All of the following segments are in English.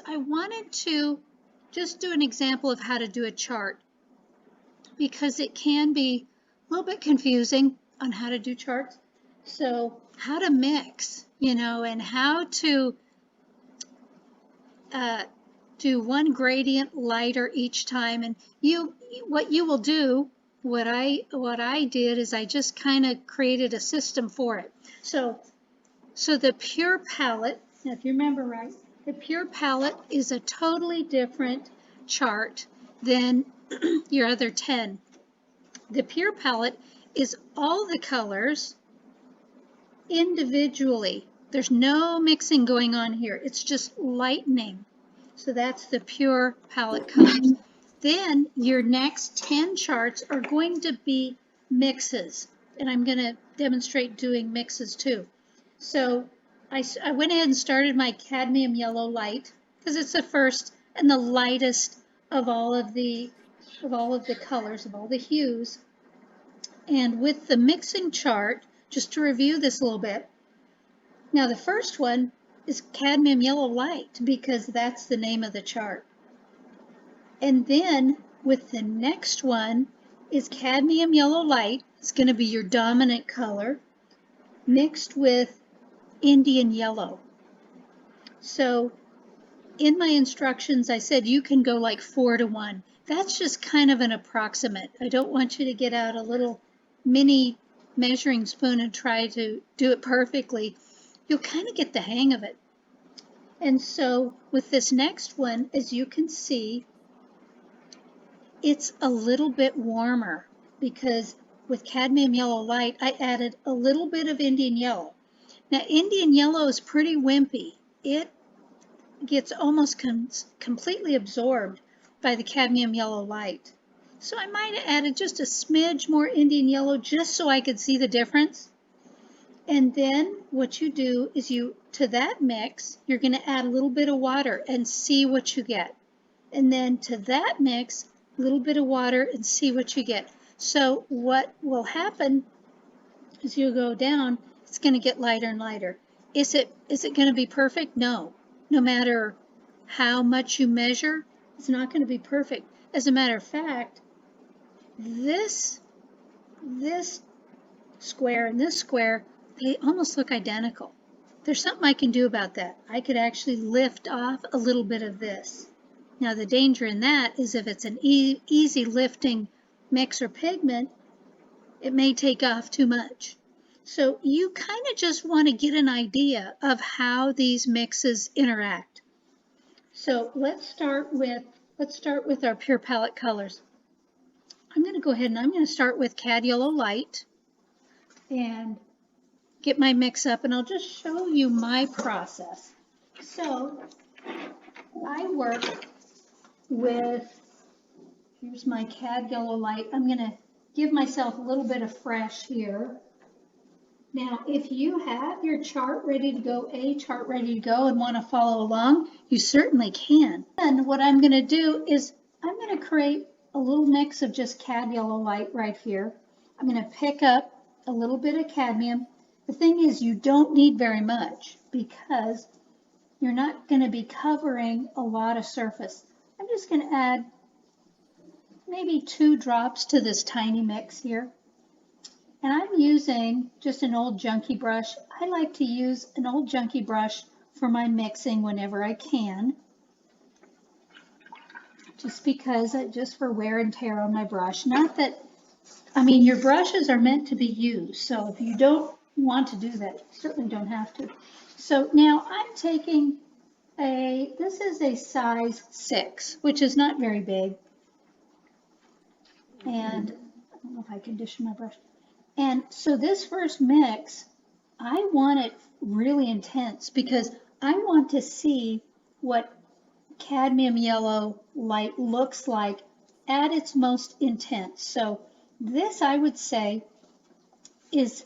I wanted to just do an example of how to do a chart because it can be a little bit confusing on how to do charts. So how to mix, and how to do one gradient lighter each time. And what you will do, what I did is I just kind of created a system for it. So the pure palette, now if you remember right, the pure palette is a totally different chart than your other 10. The pure palette is all the colors individually. There's no mixing going on here. It's just lightening. So that's the pure palette colors. Then your next 10 charts are going to be mixes. And I'm going to demonstrate doing mixes too. So I went ahead and started my cadmium yellow light because it's the first and the lightest of all of the colors, of all the hues. And with the mixing chart, just to review this a little bit, now the first one is cadmium yellow light because that's the name of the chart. And then with the next one is cadmium yellow light. It's going to be your dominant color mixed with Indian yellow. So in my instructions, I said you can go like 4 to 1. That's just kind of an approximate. I don't want you to get out a little mini measuring spoon and try to do it perfectly. You'll kind of get the hang of it. And so with this next one, as you can see, it's a little bit warmer because with cadmium yellow light, I added a little bit of Indian yellow. Now, Indian yellow is pretty wimpy. It gets almost completely absorbed by the cadmium yellow light. So I might have added just a smidge more Indian yellow just so I could see the difference. And then what you do is to that mix, you're going to add a little bit of water and see what you get. And then to that mix, a little bit of water and see what you get. So what will happen as you go down, it's going to get lighter and lighter. Is it going to be perfect? No. No matter how much you measure, it's not going to be perfect. As a matter of fact, this square and this square, they almost look identical. There's something I can do about that. I could actually lift off a little bit of this. Now the danger in that is if it's an easy lifting mix or pigment, it may take off too much. So you kind of just want to get an idea of how these mixes interact. So let's start with our pure palette colors. I'm going to go ahead and I'm going to start with cad yellow light and get my mix up, and I'll just show you my process. So I work with, here's my cad yellow light. I'm going to give myself a little bit of fresh here. Now, if you have your chart ready to go, and want to follow along, you certainly can. And what I'm going to do is I'm going to create a little mix of just cad yellow light right here. I'm going to pick up a little bit of cadmium. The thing is, you don't need very much because you're not going to be covering a lot of surface. I'm just going to add maybe 2 drops to this tiny mix here. And I'm using just an old junky brush. I like to use an old junky brush for my mixing whenever I can. Just because, just for wear and tear on my brush. Not that, I mean, your brushes are meant to be used. So if you don't want to do that, you certainly don't have to. So now I'm taking this is a size 6, which is not very big. And I don't know if I condition my brush. And so this first mix, I want it really intense because I want to see what cadmium yellow light looks like at its most intense. So this, I would say, is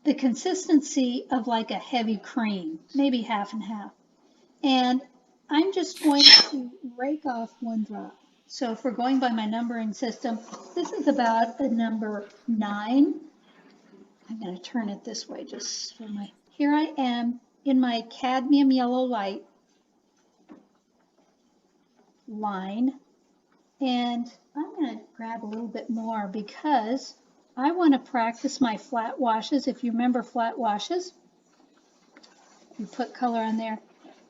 the consistency of like a heavy cream, maybe half and half. And I'm just going to rake off 1 drop. So if we're going by my numbering system, this is about a number 9. I'm going to turn it this way just for here I am in my cadmium yellow light. line. And I'm going to grab a little bit more because I want to practice my flat washes. If you remember flat washes, you put color on there.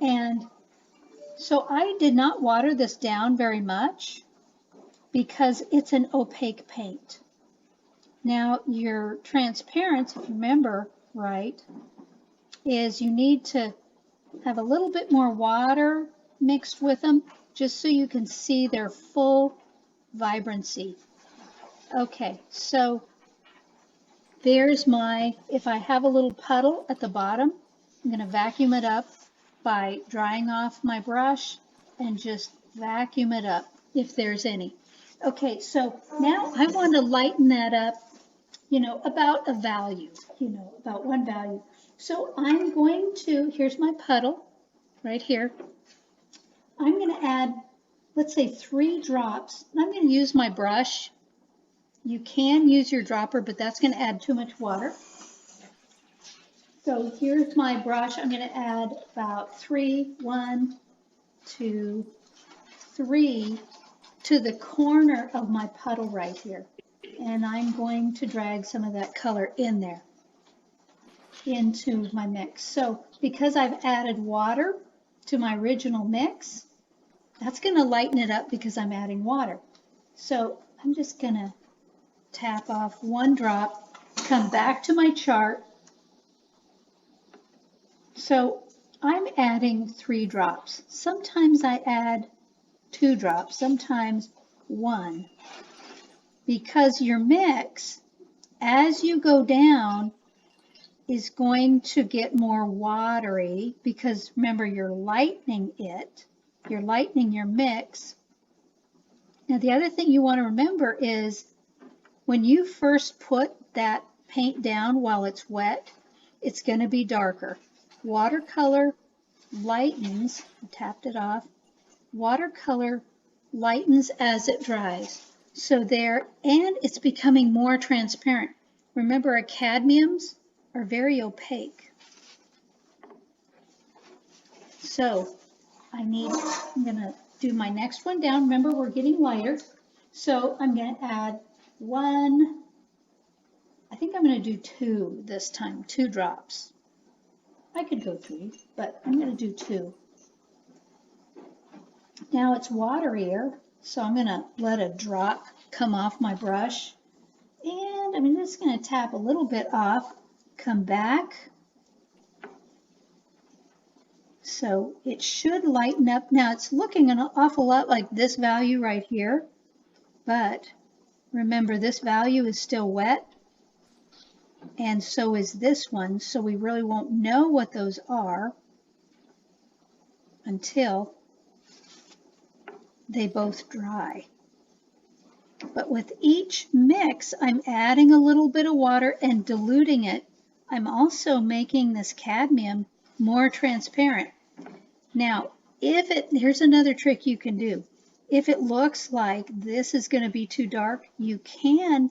And so I did not water this down very much because it's an opaque paint. Now your transparency, if you remember right, is you need to have a little bit more water mixed with them just so you can see their full vibrancy. Okay, so there's my, if I have a little puddle at the bottom, I'm going to vacuum it up by drying off my brush and just vacuum it up if there's any. Okay, so now I want to lighten that up, about a value, about one value. So I'm going to, here's my puddle right here. I'm going to add, let's say 3 drops. I'm going to use my brush. You can use your dropper, but that's going to add too much water. So here's my brush. I'm going to add about 1, 2, 3 to the corner of my puddle right here. And I'm going to drag some of that color in there into my mix. So because I've added water to my original mix, that's going to lighten it up because I'm adding water. So I'm just going to tap off 1 drop, come back to my chart. So I'm adding 3 drops. Sometimes I add 2 drops, sometimes 1. Because your mix, as you go down, is going to get more watery because remember, you're lightening it. You're lightening your mix. Now, the other thing you want to remember is when you first put that paint down while it's wet, it's going to be darker. Watercolor lightens, I tapped it off, watercolor lightens as it dries. So there, and it's becoming more transparent. Remember, our cadmiums are very opaque. So I'm going to do my next one down. Remember, we're getting lighter. So I'm going to add 1, I think I'm going to do 2 this time, 2 drops. I could go 3, but I'm going to do 2. Now it's waterier, so I'm going to let a drop come off my brush. And I'm just going to tap a little bit off, come back. So it should lighten up. Now it's looking an awful lot like this value right here, but remember this value is still wet, and so is this one, so we really won't know what those are until they both dry. But with each mix, I'm adding a little bit of water and diluting it. I'm also making this cadmium more transparent. Now, here's another trick you can do. If it looks like this is going to be too dark, you can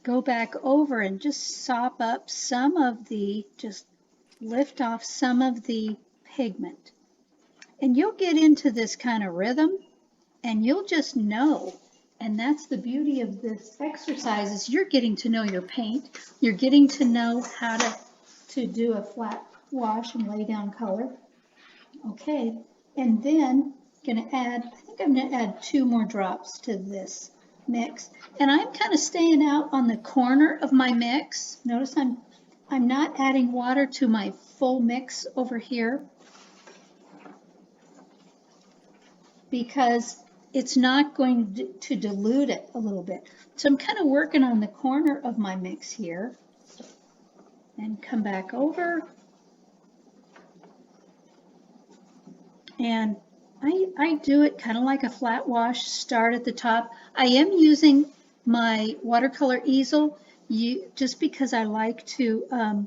go back over and just sop up just lift off some of the pigment. And you'll get into this kind of rhythm and you'll just know. And that's the beauty of this exercise is you're getting to know your paint. You're getting to know how to do a flat wash and lay down color. Okay, and then I think I'm going to add 2 more drops to this mix. And I'm kind of staying out on the corner of my mix. Notice I'm not adding water to my full mix over here because it's not going to dilute it a little bit. So I'm kind of working on the corner of my mix here and come back over. And I do it kind of like a flat wash, start at the top. I am using my watercolor easel just because I like to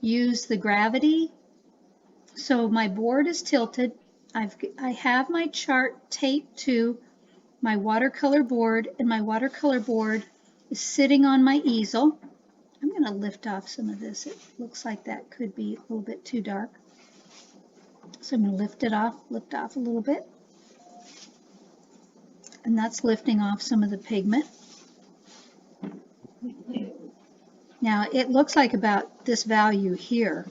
use the gravity. So my board is tilted. I have my chart taped to my watercolor board, and my watercolor board is sitting on my easel. I'm going to lift off some of this. It looks like that could be a little bit too dark. So I'm going to lift off a little bit. and that's lifting off some of the pigment. Now it looks like about this value here,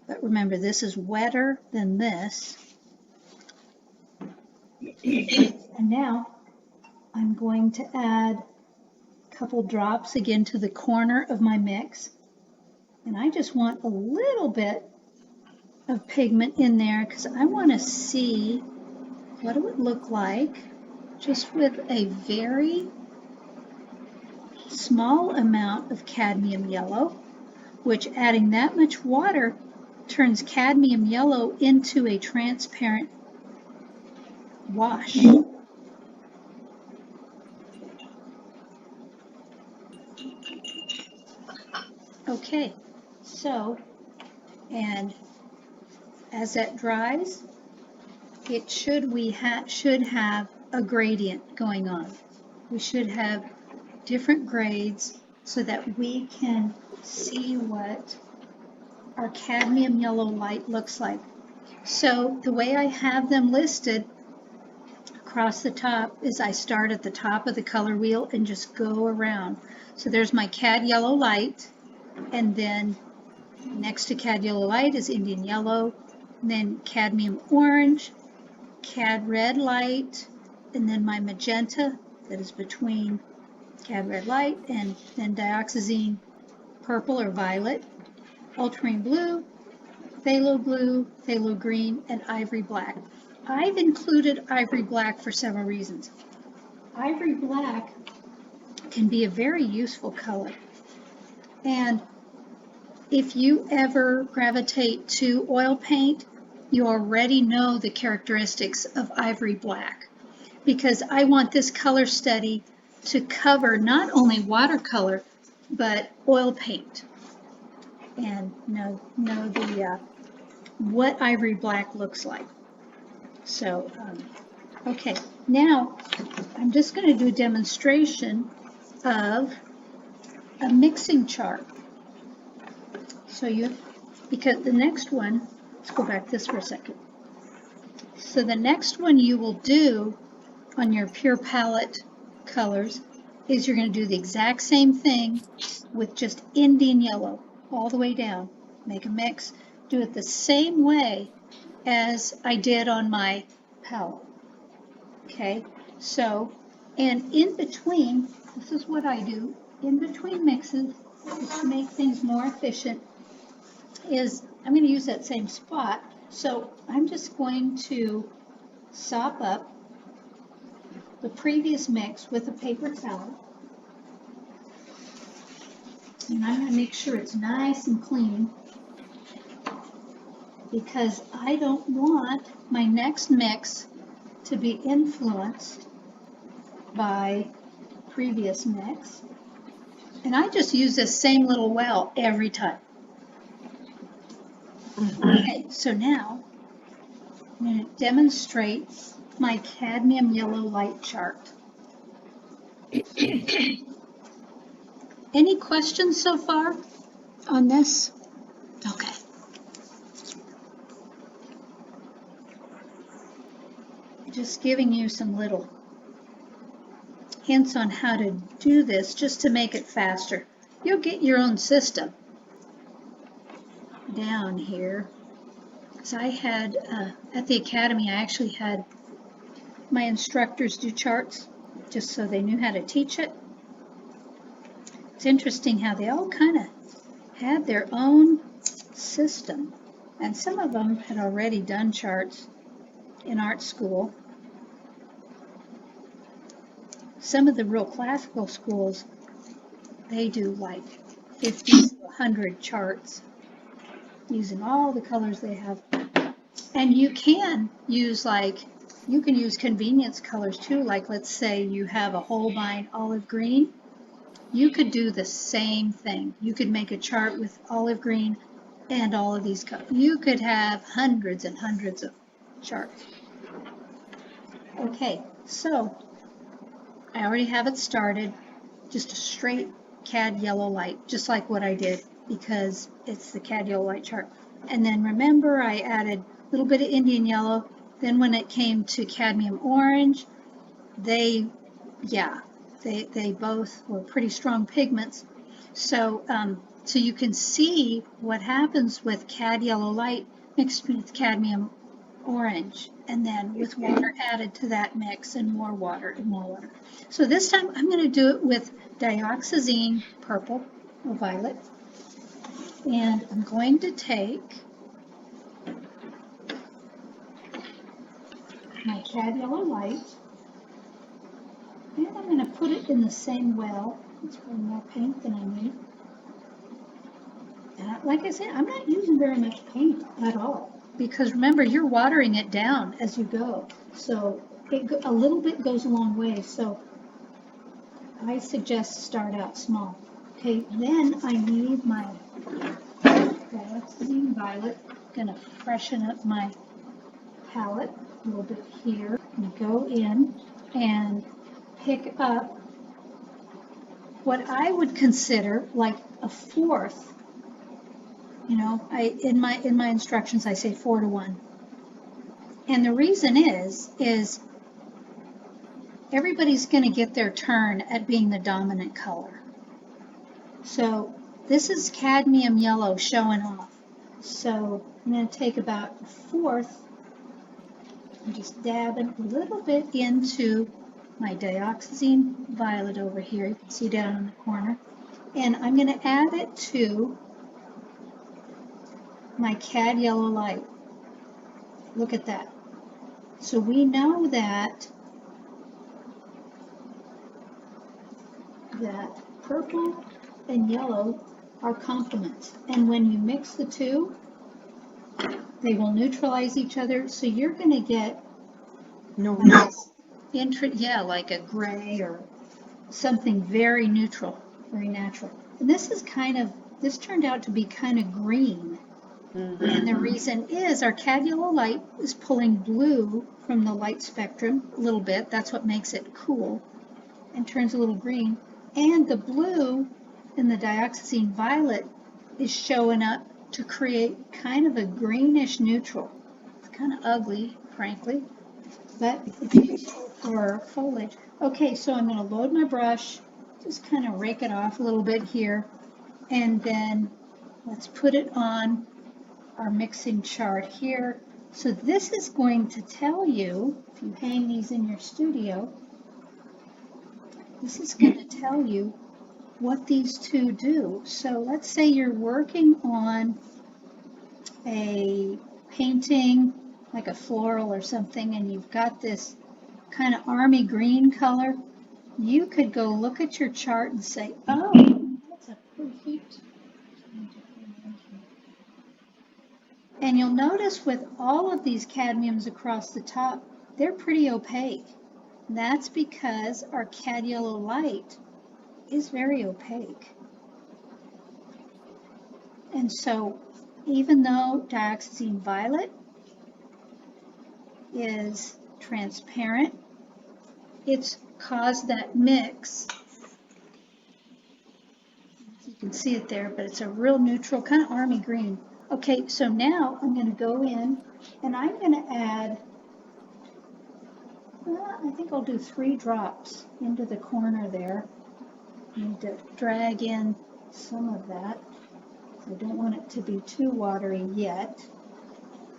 but remember this is wetter than this. And now I'm going to add a couple drops again to the corner of my mix. And I just want a little bit of pigment in there because I want to see what it would look like just with a very small amount of cadmium yellow, which adding that much water turns cadmium yellow into a transparent wash. Okay, so, and as that dries, it should have a gradient going on. We should have different grades so that we can see what our cadmium yellow light looks like. So the way I have them listed across the top is I start at the top of the color wheel and just go around. So there's my cad yellow light, and then next to cad yellow light is Indian yellow, and then cadmium orange, cad red light, and then my magenta that is between cad red light and then dioxazine purple or violet, ultramarine blue, phthalo green, and ivory black. I've included ivory black for several reasons. Ivory black can be a very useful color. And if you ever gravitate to oil paint, you already know the characteristics of ivory black, because I want this color study to cover not only watercolor, but oil paint, and know the what ivory black looks like. So, okay, now I'm just going to do a demonstration of a mixing chart. So because the next one, let's go back this for a second. So the next one you will do on your pure palette colors is you're going to do the exact same thing with just Indian yellow all the way down. Make a mix, do it the same way as I did on my palette. Okay, so, and in between, this is what I do, in between mixes, just to make things more efficient, is I'm going to use that same spot. So I'm just going to sop up the previous mix with a paper towel. And I'm going to make sure it's nice and clean, because I don't want my next mix to be influenced by previous mix. And I just use this same little well every time. Okay, so now I'm going to demonstrate my cadmium yellow light chart. Any questions so far on this? Okay. Just giving you some little hints on how to do this just to make it faster. You'll get your own system down here. So I had, at the academy, I actually had my instructors do charts just so they knew how to teach it. It's interesting how they all kind of had their own system, and some of them had already done charts in art school. Some of the real classical schools, they do like 50 to 100 charts using all the colors they have. And you can use convenience colors too. Like let's say you have a Holbein olive green. You could do the same thing. You could make a chart with olive green and all of these colors. You could have hundreds and hundreds of charts. Okay, so I already have it started. Just a straight cad yellow light, just like what I did, because it's the cad yellow light chart. And then remember, I added a little bit of Indian yellow. Then when it came to cadmium orange, yeah, they both were pretty strong pigments. So, so you can see what happens with cad yellow light mixed with cadmium orange, and then with water added to that mix, and more water and more water. So this time I'm going to do it with dioxazine purple or violet, and I'm going to take my cad yellow light, and I'm going to put it in the same well. It's probably more paint than I need. And like I said, I'm not using very much paint at all, because remember, you're watering it down as you go. So a little bit goes a long way. So I suggest start out small. Okay, then I need my dioxazine violet. I'm gonna freshen up my palette a little bit here and go in and pick up what I would consider like a fourth. You know, in my instructions I say 4 to 1. And the reason is everybody's going to get their turn at being the dominant color. So this is cadmium yellow showing off. So I'm going to take about a fourth and just dab it a little bit into my dioxazine violet over here. You can see down in the corner. And I'm going to add it to my cad yellow light. Look at that. So we know that purple and yellow are complements. And when you mix the two, they will neutralize each other. So you're going to get like a gray or something very neutral, very natural. And this turned out to be kind of green. And the reason is our cad yellow light is pulling blue from the light spectrum a little bit. That's what makes it cool and turns a little green. And the blue in the dioxazine violet is showing up to create kind of a greenish neutral. It's kind of ugly, frankly, but it's useful for foliage. Okay, so I'm going to load my brush, just kind of rake it off a little bit here, and then let's put it on our mixing chart here. So this is going to tell you, if you hang these in your studio, this is going to tell you what these two do. So let's say you're working on a painting like a floral or something, and you've got this kind of army green color. You could go look at your chart and say, oh, that's a perfect. And you'll notice with all of these cadmiums across the top, they're pretty opaque. That's because our cad yellow light is very opaque. And so even though dioxazine violet is transparent, it's caused that mix. You can see it there, but it's a real neutral, kind of army green. Okay, so now I'm going to go in and I'm going to add, I think I'll do 3 drops into the corner there. I need to drag in some of that. I don't want it to be too watery yet.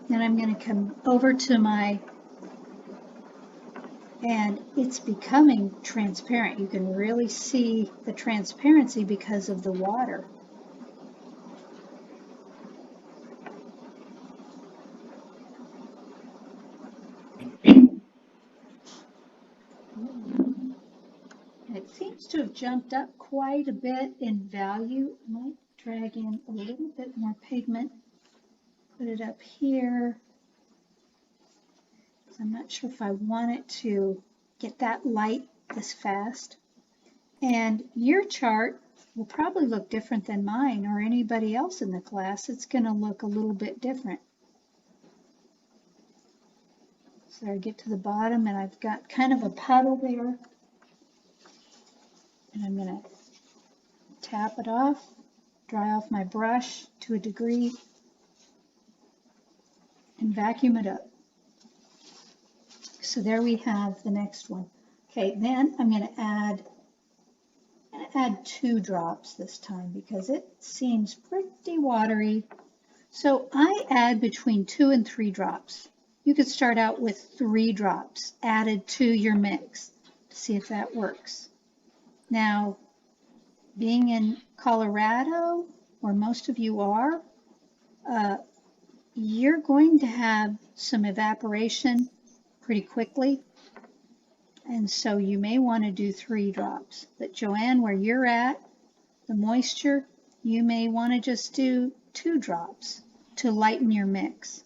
Then I'm going to come over to my, and it's becoming transparent. You can really see the transparency because of the water. It seems to have jumped up quite a bit in value. I might drag in a little bit more pigment, put it up here. I'm not sure if I want it to get that light this fast. And your chart will probably look different than mine or anybody else in the class. It's going to look a little bit different. So I get to the bottom and I've got kind of a puddle there. And I'm going to tap it off, dry off my brush to a degree, and vacuum it up. So there we have the next one. Okay, then I'm going to add 2 drops this time because it seems pretty watery. So I add between 2 and 3 drops. You could start out with 3 drops added to your mix to see if that works. Now, being in Colorado, where most of you are, you're going to have some evaporation pretty quickly. And so you may want to do 3 drops. But Joanne, where you're at, the moisture, you may want to just do 2 drops to lighten your mix.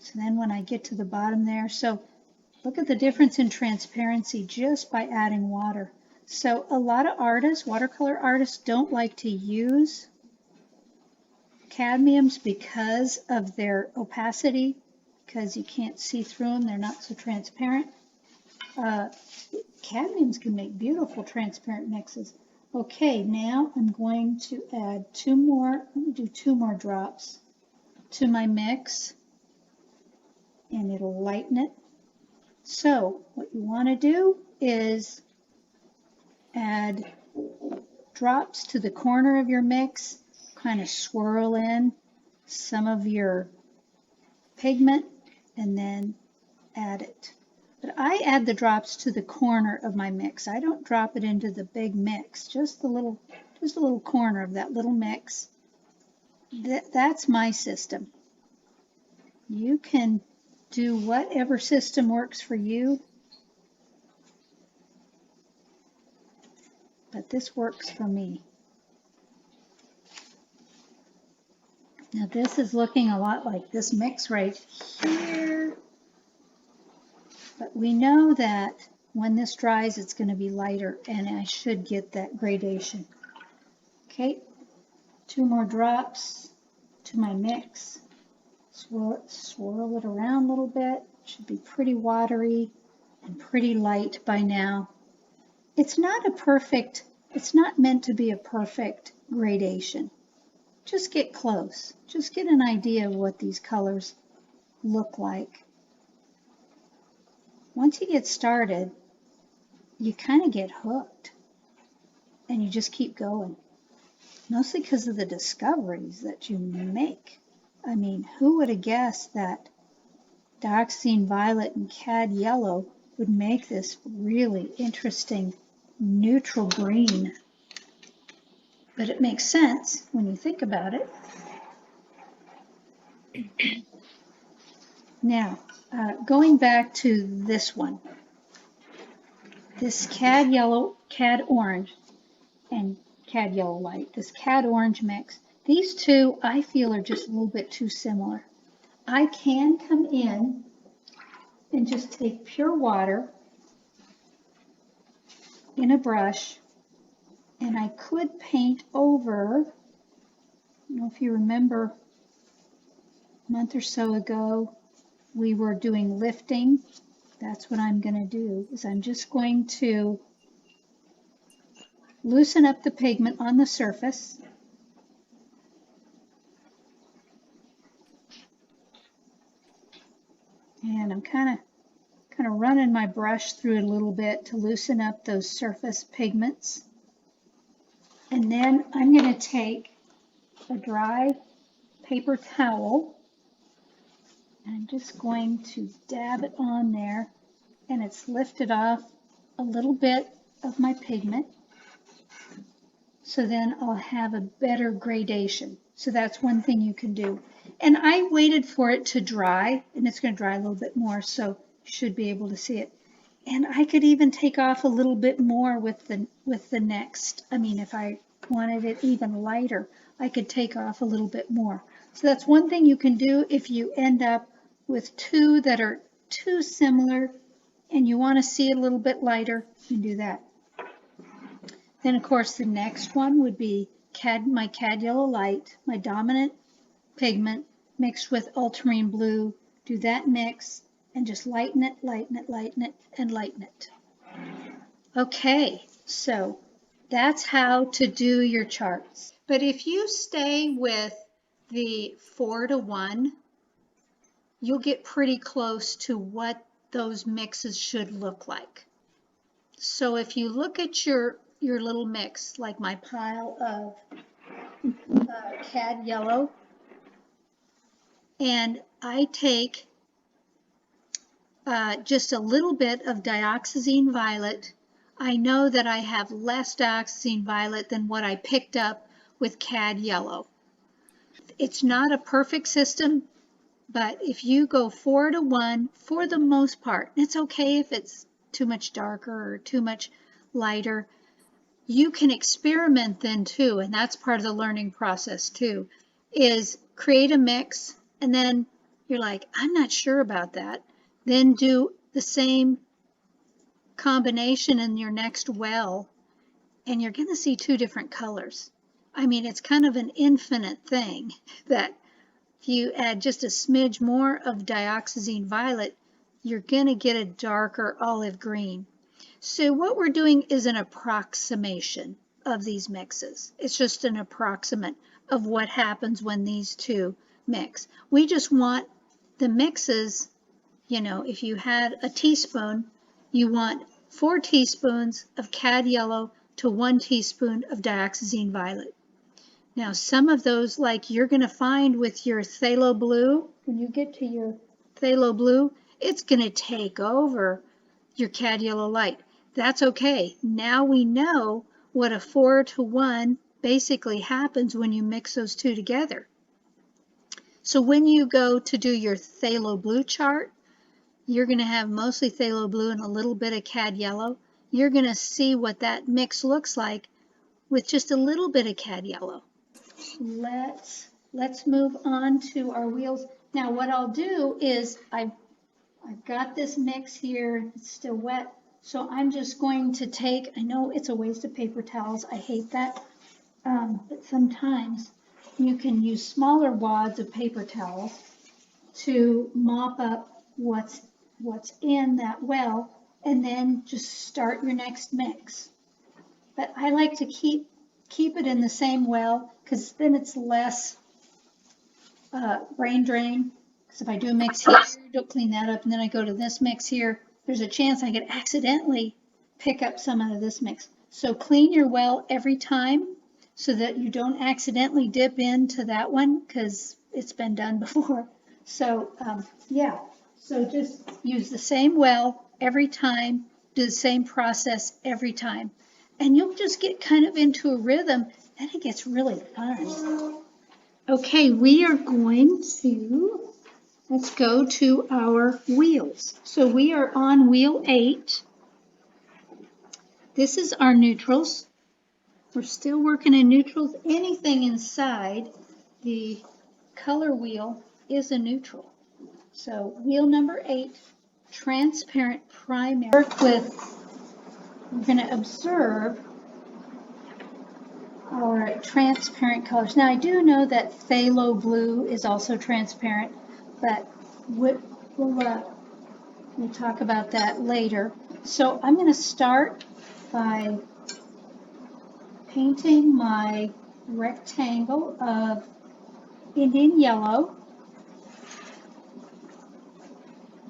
So then when I get to the bottom there, so look at the difference in transparency just by adding water. So a lot of artists, watercolor artists, don't like to use cadmiums because of their opacity, because you can't see through them, they're not so transparent. Cadmiums can make beautiful transparent mixes. Okay, now I'm going to add 2 more, I'm going to do 2 more drops to my mix, and it'll lighten it. So what you want to do is add drops to the corner of your mix, kind of swirl in some of your pigment, and then add it. But I add the drops to the corner of my mix. I don't drop it into the big mix, just a little corner of that little mix. That's my system. You can do whatever system works for you, but this works for me. Now this is looking a lot like this mix right here, but we know that when this dries it's going to be lighter and I should get that gradation. Okay, 2 more drops to my mix. Swirl it around a little bit. It should be pretty watery and pretty light by now. It's not meant to be a perfect gradation. Just get close. Just get an idea of what these colors look like. Once you get started, you kind of get hooked and you just keep going. Mostly because of the discoveries that you make. I mean, who would have guessed that Dioxazine Violet and Cad Yellow would make this really interesting neutral green? But it makes sense when you think about it. Now, going back to this one, this Cad Yellow, Cad Orange, and Cad Yellow Light, this Cad Orange mix, these two I feel are just a little bit too similar. I can come in and just take pure water in a brush, and I could paint over, I don't know if you remember a month or so ago, we were doing lifting. That's what I'm going to do, is I'm just going to loosen up the pigment on the surface. And I'm kind of running my brush through it a little bit to loosen up those surface pigments. And then I'm going to take a dry paper towel and I'm just going to dab it on there, and it's lifted off a little bit of my pigment. So then I'll have a better gradation. So that's one thing you can do. And I waited for it to dry, and it's going to dry a little bit more, so you should be able to see it. And I could even take off a little bit more with the next. I mean, if I wanted it even lighter, I could take off a little bit more. So that's one thing you can do if you end up with 2 that are too similar and you want to see it a little bit lighter, you can do that. Then, of course, the next one would be my Cad Yellow Light, my dominant pigment mixed with ultramarine blue. Do that mix and just lighten it, lighten it, lighten it, and lighten it. Okay, so that's how to do your charts. But if you stay with the 4:1, you'll get pretty close to what those mixes should look like. So if you look at your little mix, like my pile of cad yellow, and I take just a little bit of dioxazine violet, I know that I have less dioxazine violet than what I picked up with cad yellow. It's not a perfect system, but if you go 4-to-1, for the most part, it's okay if it's too much darker or too much lighter. You can experiment then too, and that's part of the learning process too, is create a mix and then you're like, I'm not sure about that. Then do the same combination in your next well and you're going to see two different colors. I mean, it's kind of an infinite thing that if you add just a smidge more of dioxazine violet, you're going to get a darker olive green. So what we're doing is an approximation of these mixes. It's just an approximate of what happens when these two mix. We just want the mixes, you know, if you had a teaspoon, you want 4 teaspoons of cad yellow to 1 teaspoon of dioxazine violet. Now some of those, like you're going to find with your phthalo blue, when you get to your phthalo blue, it's going to take over your cad yellow light. That's okay. Now we know what a 4-to-1 basically happens when you mix those two together. So when you go to do your phthalo blue chart, you're going to have mostly phthalo blue and a little bit of cad yellow. You're going to see what that mix looks like with just a little bit of cad yellow. Let's move on to our wheels. Now what I'll do is I've got this mix here, it's still wet, so I'm just going to take, I know it's a waste of paper towels, I hate that, but sometimes you can use smaller wads of paper towels to mop up what's in that well, and then just start your next mix. But I like to keep it in the same well, because then it's less brain drain. Because if I do a mix here, don't clean that up, and then I go to this mix here, there's a chance I could accidentally pick up some out of this mix. So clean your well every time so that you don't accidentally dip into that one, because it's been done before. So yeah, so just use the same well every time, do the same process every time. And you'll just get kind of into a rhythm, and it gets really fun. Okay, we are going to, let's go to our wheels. So we are on wheel 8. This is our neutrals. We're still working in neutrals. Anything inside the color wheel is a neutral. So wheel number 8, transparent primary. Work with, we're going to observe our transparent colors. Now I do know that phthalo blue is also transparent, but we'll talk about that later. So I'm going to start by painting my rectangle of Indian yellow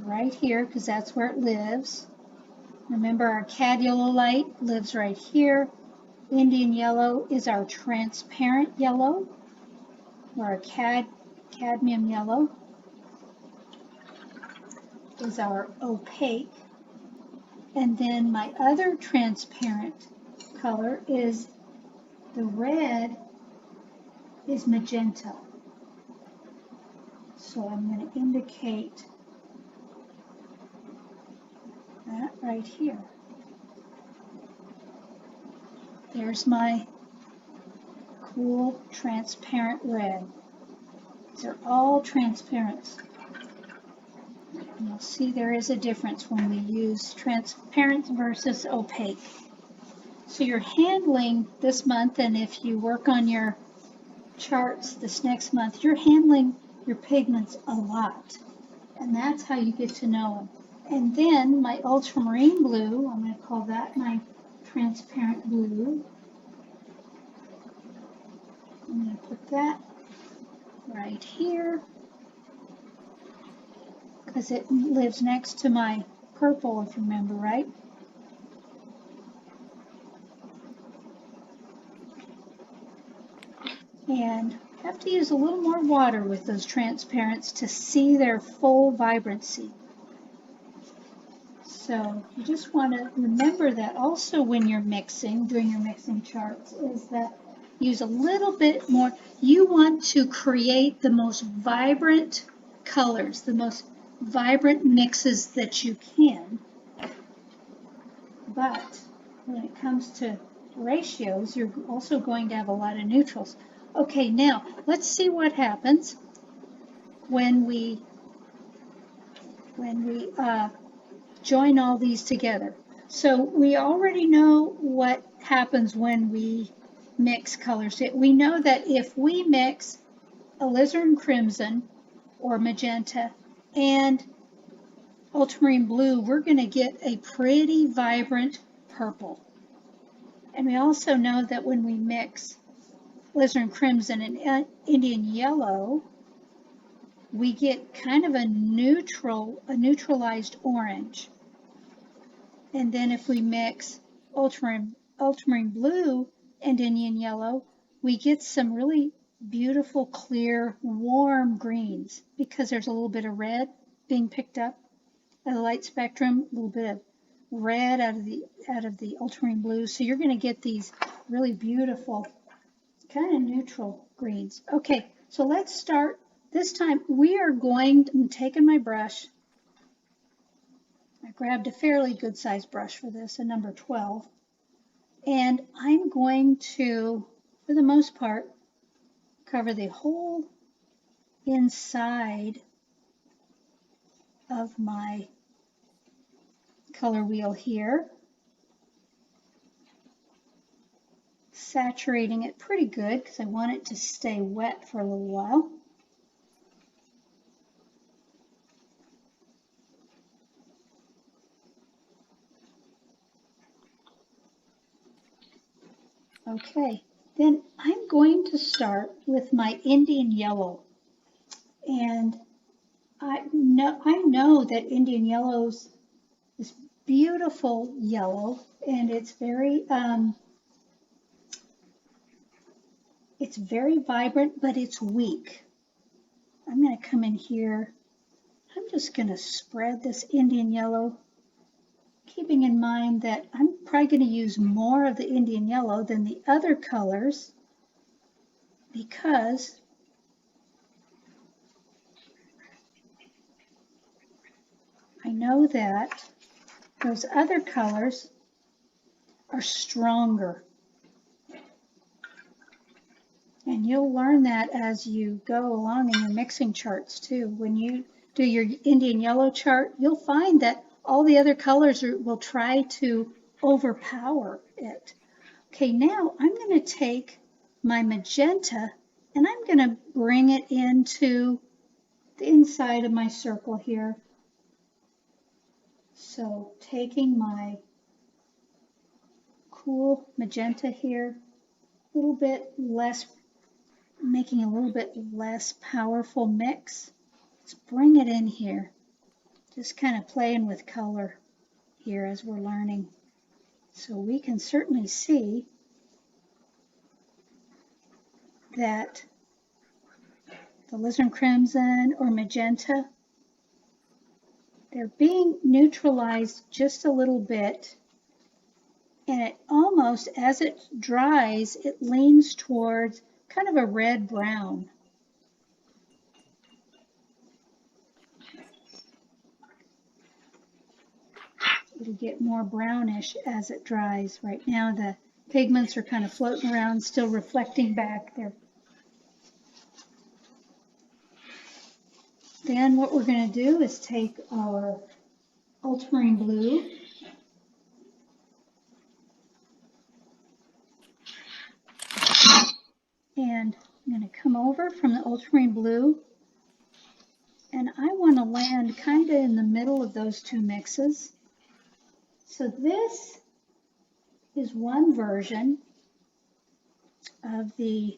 right here, because that's where it lives. Remember, our cad yellow light lives right here. Indian yellow is our transparent yellow, or our cadmium yellow is our opaque. And then my other transparent color is the red is magenta. So I'm going to indicate that right here. There's my cool transparent red. These are all transparent. And you'll see there is a difference when we use transparent versus opaque. So you're handling this month, and if you work on your charts this next month, you're handling your pigments a lot. And that's how you get to know them. And then my ultramarine blue, I'm going to call that my transparent blue. I'm going to put that right here. because it lives next to my purple, if you remember, right? And have to use a little more water with those transparents to see their full vibrancy. So you just want to remember that also when you're mixing, doing your mixing charts, is that use a little bit more. You want to create the most vibrant colors, the most vibrant mixes that you can. But when it comes to ratios, you're also going to have a lot of neutrals. Okay, now let's see what happens when we join all these together. So we already know what happens when we mix colors. We know that if we mix alizarin crimson or magenta and ultramarine blue, we're going to get a pretty vibrant purple. And we also know that when we mix alizarin crimson and Indian yellow, we get kind of a neutralized orange. And then if we mix ultramarine blue and Indian yellow, we get some really beautiful, clear, warm greens because there's a little bit of red being picked up at the light spectrum, a little bit of red out of the ultramarine blue. So you're going to get these really beautiful kind of neutral greens. Okay, so let's start. This time we are going, I'm taking my brush. I grabbed a fairly good sized brush for this, a number 12. And I'm going to, for the most part, cover the whole inside of my color wheel here, saturating it pretty good because I want it to stay wet for a little while. Okay, then I'm going to start with my Indian yellow. And I know that Indian yellow's this beautiful yellow, and it's very vibrant, but it's weak. I'm going to come in here. I'm just going to spread this Indian yellow, keeping in mind that I'm probably going to use more of the Indian yellow than the other colors because I know that those other colors are stronger. And you'll learn that as you go along in your mixing charts too. When you do your Indian yellow chart, you'll find that all the other colors will try to overpower it. Okay, now I'm going to take my magenta and I'm going to bring it into the inside of my circle here. So taking my cool magenta here, a little bit less, making a little bit less powerful mix. Let's bring it in here. Just kind of playing with color here as we're learning. So we can certainly see that the alizarin crimson or magenta, they're being neutralized just a little bit. And it almost, as it dries, it leans towards kind of a red-brown. It'll get more brownish as it dries. Right now the pigments are kind of floating around, still reflecting back there. Then what we're going to do is take our ultramarine blue and I'm going to come over from the ultramarine blue and I want to land kind of in the middle of those two mixes. So this is one version of the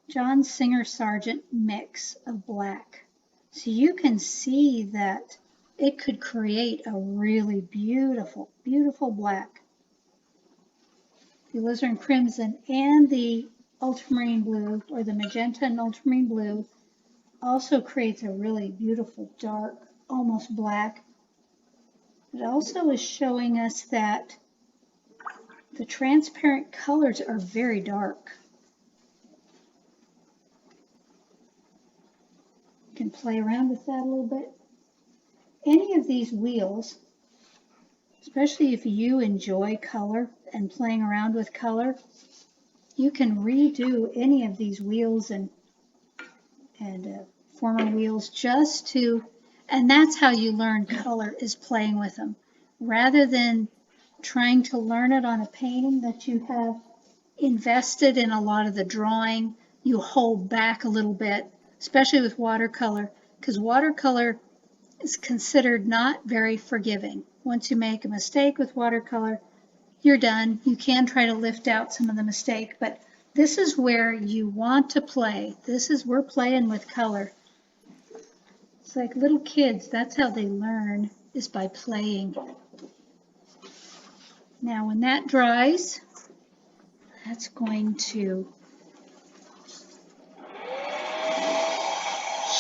John Singer Sargent mix of black. So you can see that it could create a really beautiful, beautiful black. The alizarin crimson and the ultramarine blue, or the magenta and ultramarine blue, also creates a really beautiful dark, almost black. It also is showing us that the transparent colors are very dark. You can play around with that a little bit. Any of these wheels, especially if you enjoy color and playing around with color, you can redo any of these wheels and former wheels just to, and that's how you learn color, is playing with them. Rather than trying to learn it on a painting that you have invested in a lot of the drawing, you hold back a little bit, especially with watercolor, because watercolor is considered not very forgiving. Once you make a mistake with watercolor, you're done. You can try to lift out some of the mistake, but this is where you want to play. This is, we're playing with color. It's like little kids, that's how they learn, is by playing. Now when that dries, that's going to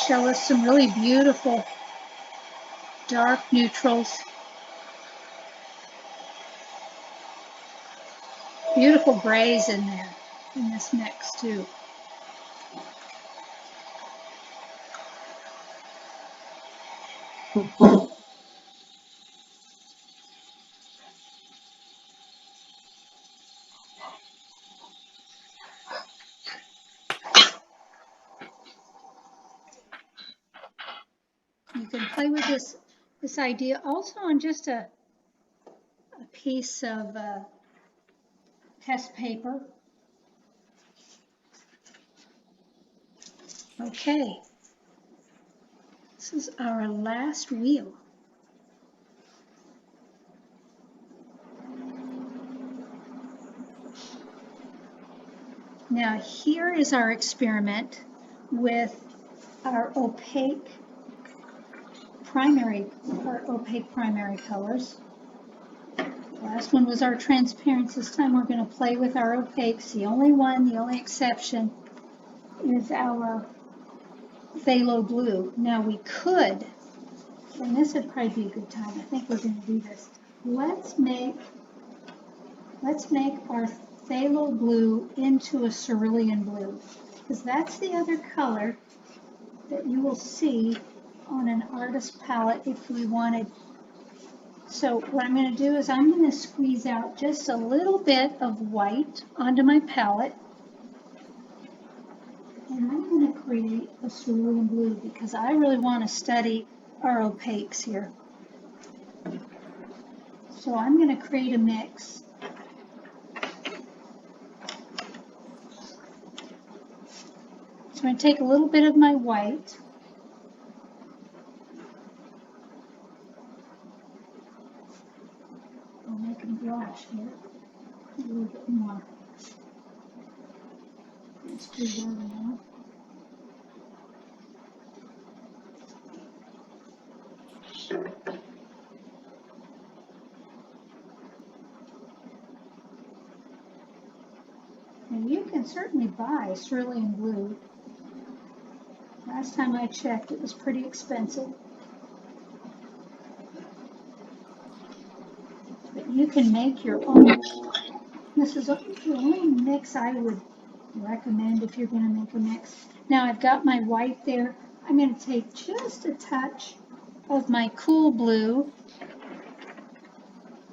show us some really beautiful dark neutrals. Beautiful grays in there, in this mix too. You can play with this idea also on just a piece of test paper. Okay, this is our last wheel. Now here is our experiment with our opaque primary colors. Last one was our transparents. This time we're going to play with our opaques. The only exception is our phthalo blue. Now we could, and this would probably be a good time, I think we're going to do this. Let's make our phthalo blue into a cerulean blue, because that's the other color that you will see on an artist palette if we wanted. So what I'm going to do is I'm going to squeeze out just a little bit of white onto my palette, and I'm going to create a cerulean blue because I really want to study our opaques here. So I'm going to create a mix. So I'm going to take a little bit of my white, I'll make them blush here, a little bit more. Let's do that now. And you can certainly buy cerulean blue. Last time I checked, it was pretty expensive. But you can make your own. This is the only mix I would recommend if you're going to make a mix. Now I've got my white there. I'm going to take just a touch of my cool blue,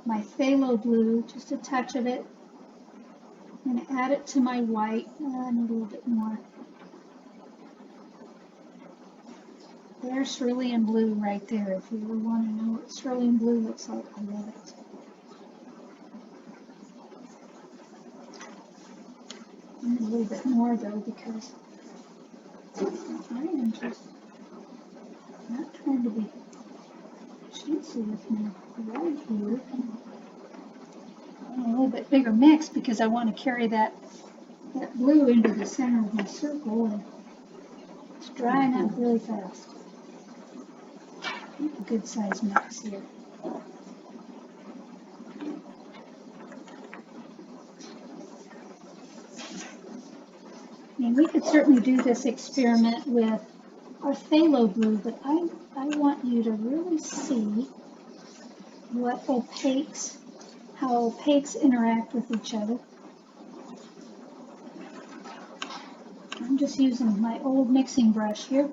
my phthalo blue, just a touch of it. I'm going to add it to my white, and a little bit more. There's cerulean blue right there. If you ever want to know what cerulean blue looks like, I love it. And a little bit more though, because I am just not trying to be cheesy with my white here. A little bit bigger mix because I want to carry that blue into the center of my circle, and it's drying out really fast. A good size mix here. I mean, we could certainly do this experiment with our phthalo blue, but I want you to really see what opaques, how opaques interact with each other. I'm just using my old mixing brush here.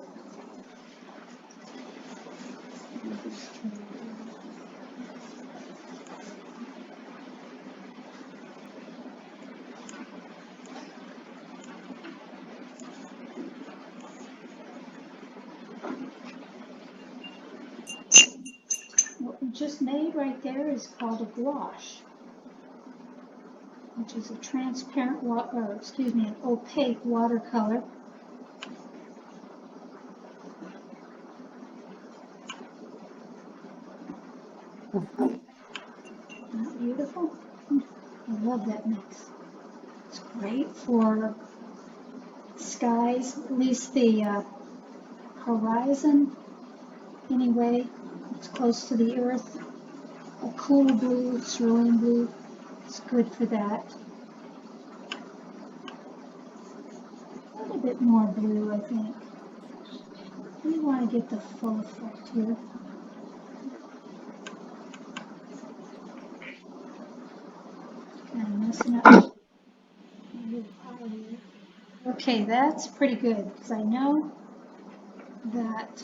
What we just made right there is called a gouache, which is a transparent, an opaque watercolor. Not beautiful? I love that mix. It's great for skies, at least the horizon. Anyway, it's close to the earth. A cool blue, cerulean blue, it's good for that. A little bit more blue, I think. We want to get the full effect here. Kind of messing up. Okay, that's pretty good because I know that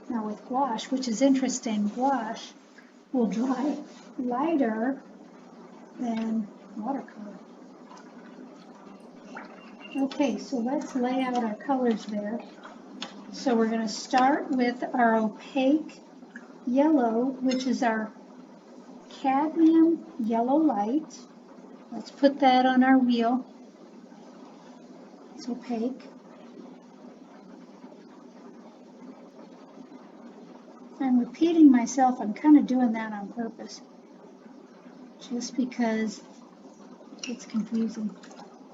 now with gouache, which is interesting, gouache will dry lighter than watercolor. Okay, so let's lay out our colors there. So we're going to start with our opaque yellow, which is our cadmium yellow light. Let's put that on our wheel. It's opaque. I'm repeating myself. I'm kind of doing that on purpose, just because it's confusing.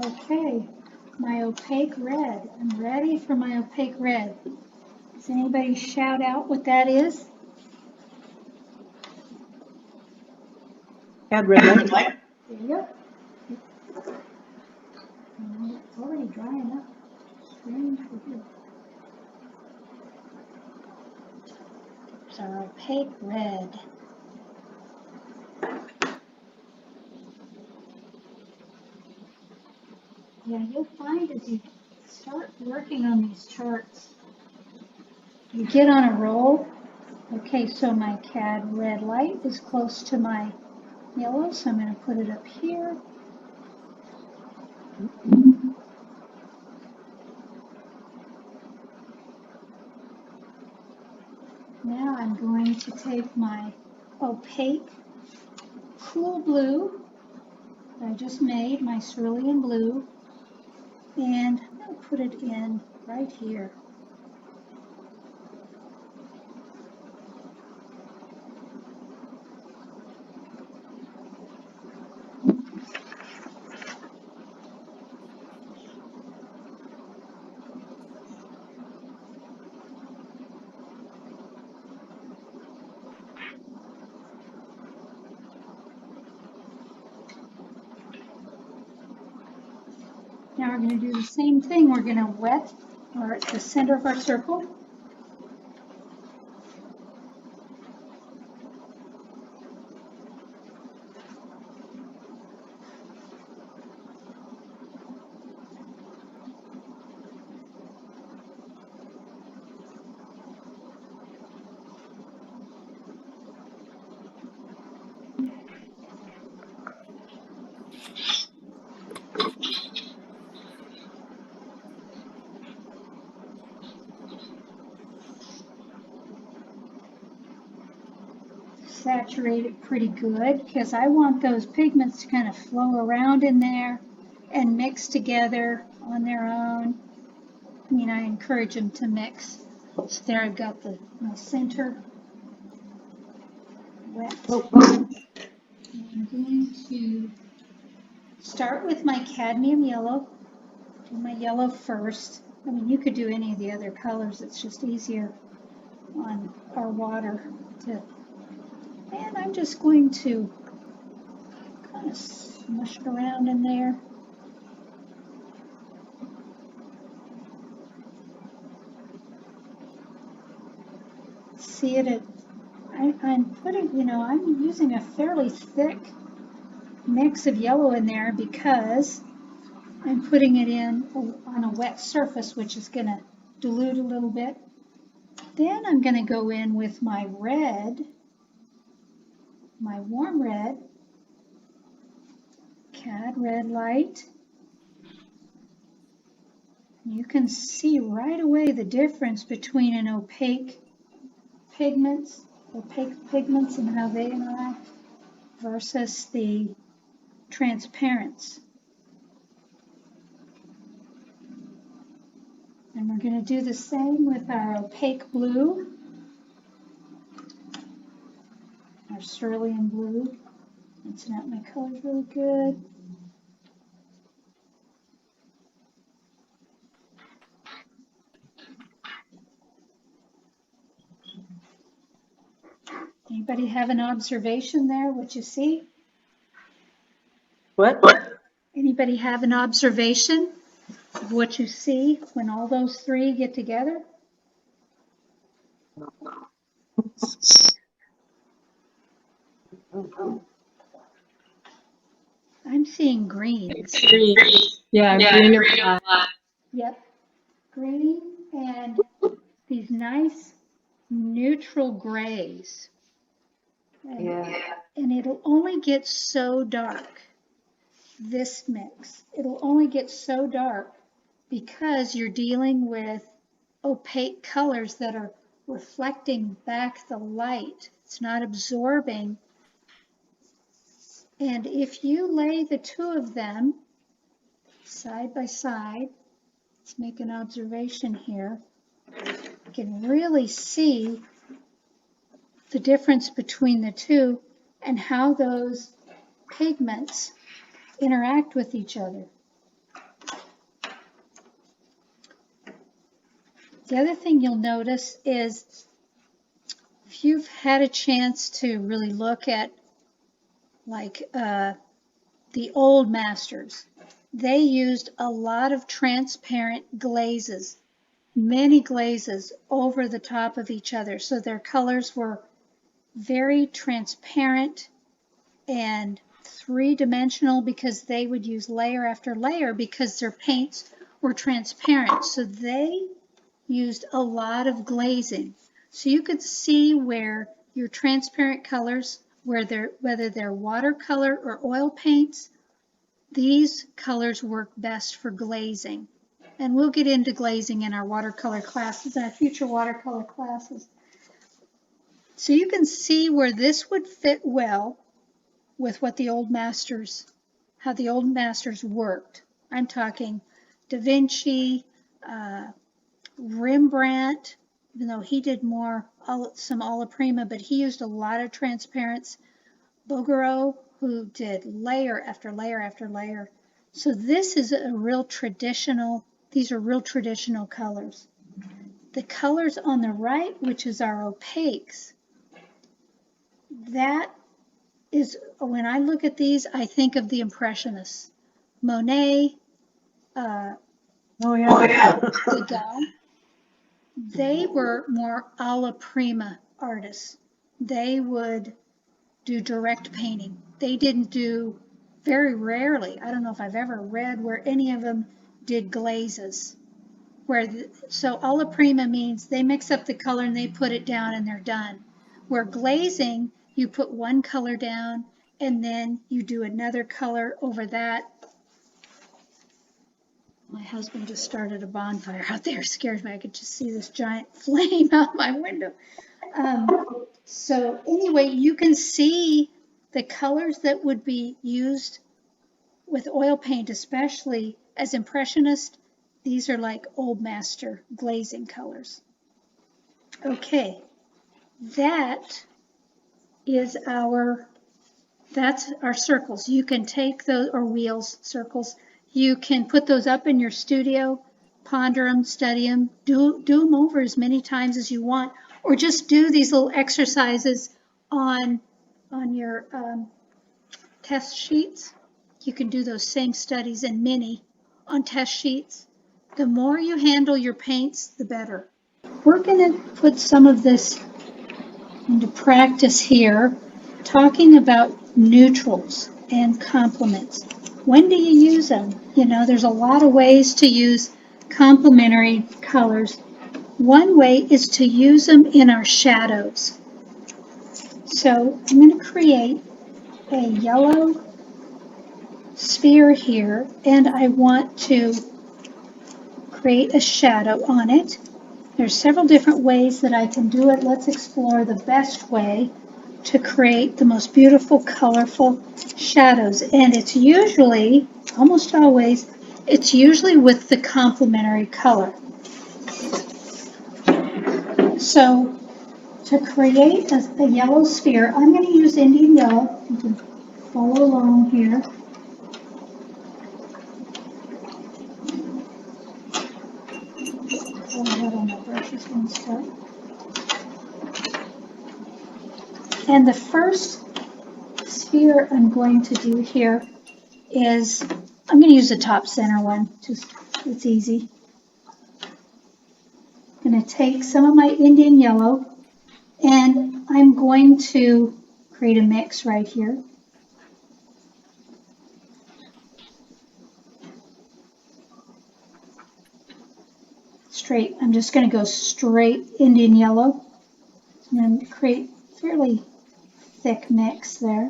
Okay, my opaque red. I'm ready for my opaque red. Does anybody shout out what that is? Add red light. There you go. It's already drying up. Strange for you. It's our opaque red. Yeah, you'll find as you start working on these charts, you get on a roll. Okay, so my CAD red light is close to my yellow, so I'm going to put it up here. Now I'm going to take my opaque cool blue that I just made, my cerulean blue, and I'm going to put it in right here. Now we're going to do the same thing. We're going to wet the center of our circle. Saturate it pretty good because I want those pigments to kind of flow around in there and mix together on their own. I mean, I encourage them to mix. So there I've got my center wet. I'm going to start with my cadmium yellow. Do my yellow first. I mean, you could do any of the other colors. It's just easier on our water to, and I'm just going to kind of smush it around in there. See it, I'm putting, I'm using a fairly thick mix of yellow in there because I'm putting it in on a wet surface, which is going to dilute a little bit. Then I'm going to go in with my red, my warm red, Cad Red Light. You can see right away the difference between an opaque pigments and how they interact versus the transparents. And we're going to do the same with our opaque blue, our cerulean blue. Rinsing out my colors really good. Anybody have an observation there, what you see? What? Anybody have an observation of what you see when all those three get together? I'm seeing greens. Green. Yeah, green or black. Yep, green and these nice neutral grays. Yeah. And it'll only get so dark, this mix. It'll only get so dark because you're dealing with opaque colors that are reflecting back the light. It's not absorbing. And if you lay the two of them side by side, let's make an observation here. You can really see the difference between the two and how those pigments interact with each other. The other thing you'll notice is if you've had a chance to really look at like the old masters, they used a lot of transparent glazes, many glazes over the top of each other. So their colors were very transparent and three-dimensional because they would use layer after layer because their paints were transparent. So they used a lot of glazing. So you could see where your transparent colors, whether they're watercolor or oil paints, these colors work best for glazing. And we'll get into glazing in our watercolor classes, our future watercolor classes. So you can see where this would fit well with what the old masters, how the old masters worked. I'm talking Da Vinci, Rembrandt, even though he did more, some alla prima, but he used a lot of transparents. Bouguereau, who did layer after layer after layer. So this is a real traditional, these are real traditional colors. The colors on the right, which is our opaques, that is, when I look at these, I think of the Impressionists. Monet, Degas. They were more alla prima artists. They would do direct painting. They didn't do, very rarely, I don't know if I've ever read where any of them did glazes. So alla prima means they mix up the color and they put it down and they're done. Where glazing, you put one color down and then you do another color over that. My husband just started a bonfire out there. It scares me. I could just see this giant flame out my window. So anyway, you can see the colors that would be used with oil paint, especially as Impressionist. These are like old master glazing colors. Okay, that's our circles. You can take those, or wheels, circles. You can put those up in your studio, ponder them, study them, do them over as many times as you want, or just do these little exercises on your test sheets. You can do those same studies in Mini on test sheets. The more you handle your paints, the better. We're going to put some of this into practice here, talking about neutrals and complements. When do you use them? You know, there's a lot of ways to use complementary colors. One way is to use them in our shadows. So I'm going to create a yellow sphere here, and I want to create a shadow on it. There's several different ways that I can do it. Let's explore the best way to create the most beautiful, colorful shadows. And it's usually, almost always, it's usually with the complementary color. So to create a yellow sphere, I'm going to use Indian yellow. You can follow along here. Go ahead on my brushes and stuff. And the first sphere I'm going to do here is, I'm going to use the top center one, just it's easy. I'm going to take some of my Indian yellow and I'm going to create a mix right here. Straight, I'm just going to go straight Indian yellow and create a fairly thick mix there.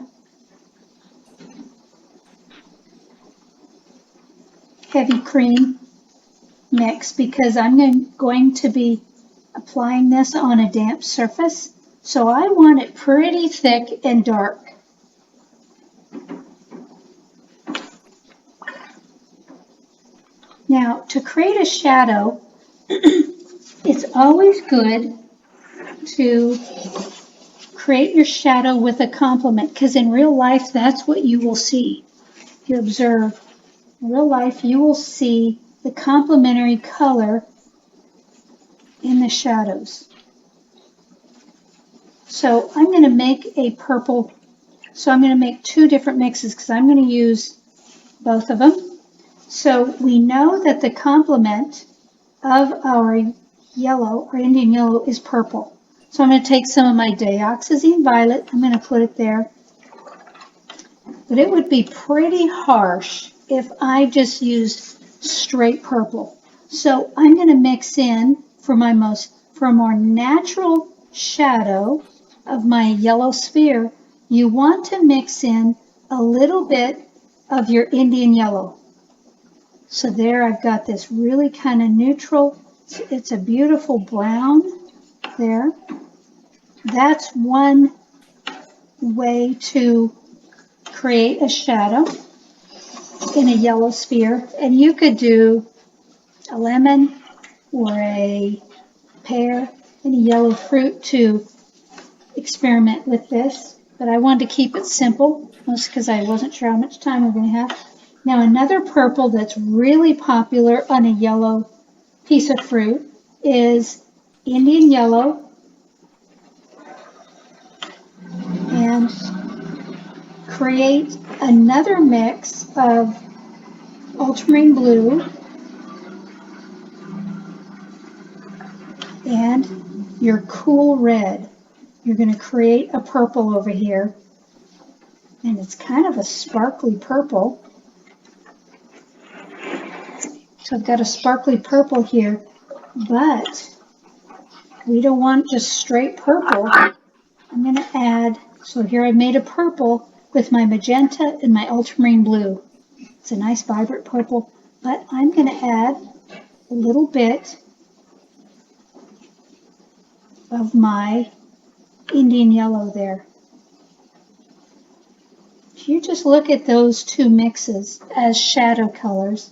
Heavy cream mix because I'm going to be applying this on a damp surface, so I want it pretty thick and dark. Now, to create a shadow, it's always good to create your shadow with a complement, because in real life, that's what you will see. If you observe, in real life, you will see the complementary color in the shadows. So I'm going to make a purple, so I'm going to make two different mixes because I'm going to use both of them. So we know that the complement of our yellow, our Indian yellow, is purple. So I'm going to take some of my dioxazine violet, I'm going to put it there. But it would be pretty harsh if I just used straight purple. So I'm going to mix in for a more natural shadow of my yellow sphere, you want to mix in a little bit of your Indian yellow. So there I've got this really kind of neutral, it's a beautiful brown there. That's one way to create a shadow in a yellow sphere. And you could do a lemon or a pear and a yellow fruit to experiment with this. But I wanted to keep it simple, mostly because I wasn't sure how much time we're going to have. Now another purple that's really popular on a yellow piece of fruit is Indian yellow and create another mix of ultramarine blue and your cool red. You're going to create a purple over here, and it's kind of a sparkly purple. So I've got a sparkly purple here, but we don't want just straight purple. I'm going to add, so here I've made a purple with my magenta and my ultramarine blue. It's a nice vibrant purple, but I'm going to add a little bit of my Indian yellow there. If you just look at those two mixes as shadow colors,